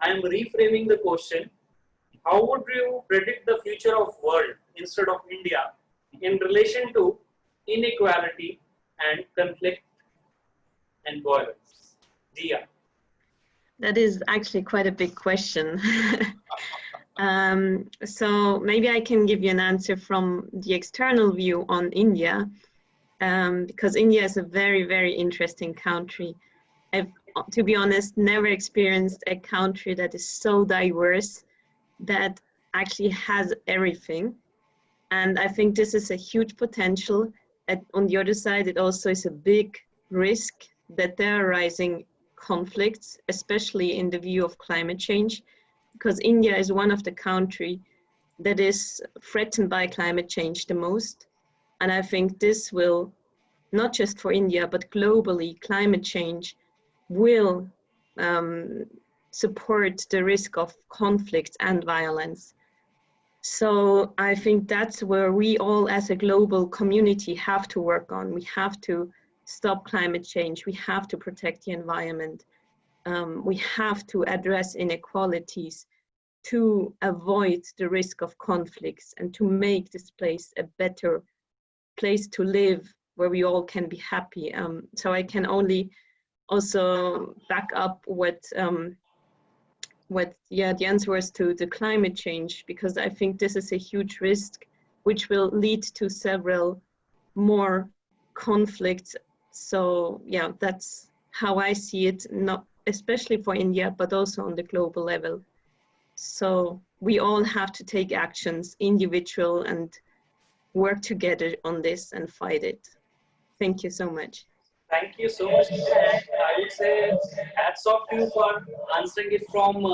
I am reframing the question. How would you predict the future of world instead of India in relation to inequality and conflict and violence? Dia. That is actually quite a big question. So maybe I can give you an answer from the external view on India, because India is a very, very interesting country. I've, to be honest, never experienced a country that is so diverse, that actually has everything. And I think this is a huge potential. On the other side, it also is a big risk that there are rising conflicts, especially in the view of climate change, because India is one of the countries that is threatened by climate change the most. And I think this will, not just for India, but globally, climate change will support the risk of conflict and violence. So I think that's where we all as a global community have to work on. We have to stop climate change. We have to protect the environment. We have to address inequalities to avoid the risk of conflicts and to make this place a better place to live, where we all can be happy. So I can only also back up what the answer was to the climate change, because I think this is a huge risk which will lead to several more conflicts. So yeah, that's how I see it, not especially for India, but also on the global level. So we all have to take actions, individual, and work together on this and fight it. Thank you so much. Thank you so much, Nisha. And I would say hats off to you for answering it from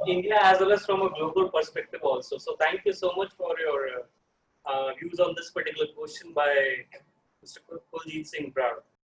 India as well as from a global perspective also. So thank you so much for your views on this particular question by Mr. Kuljit Singh Brad.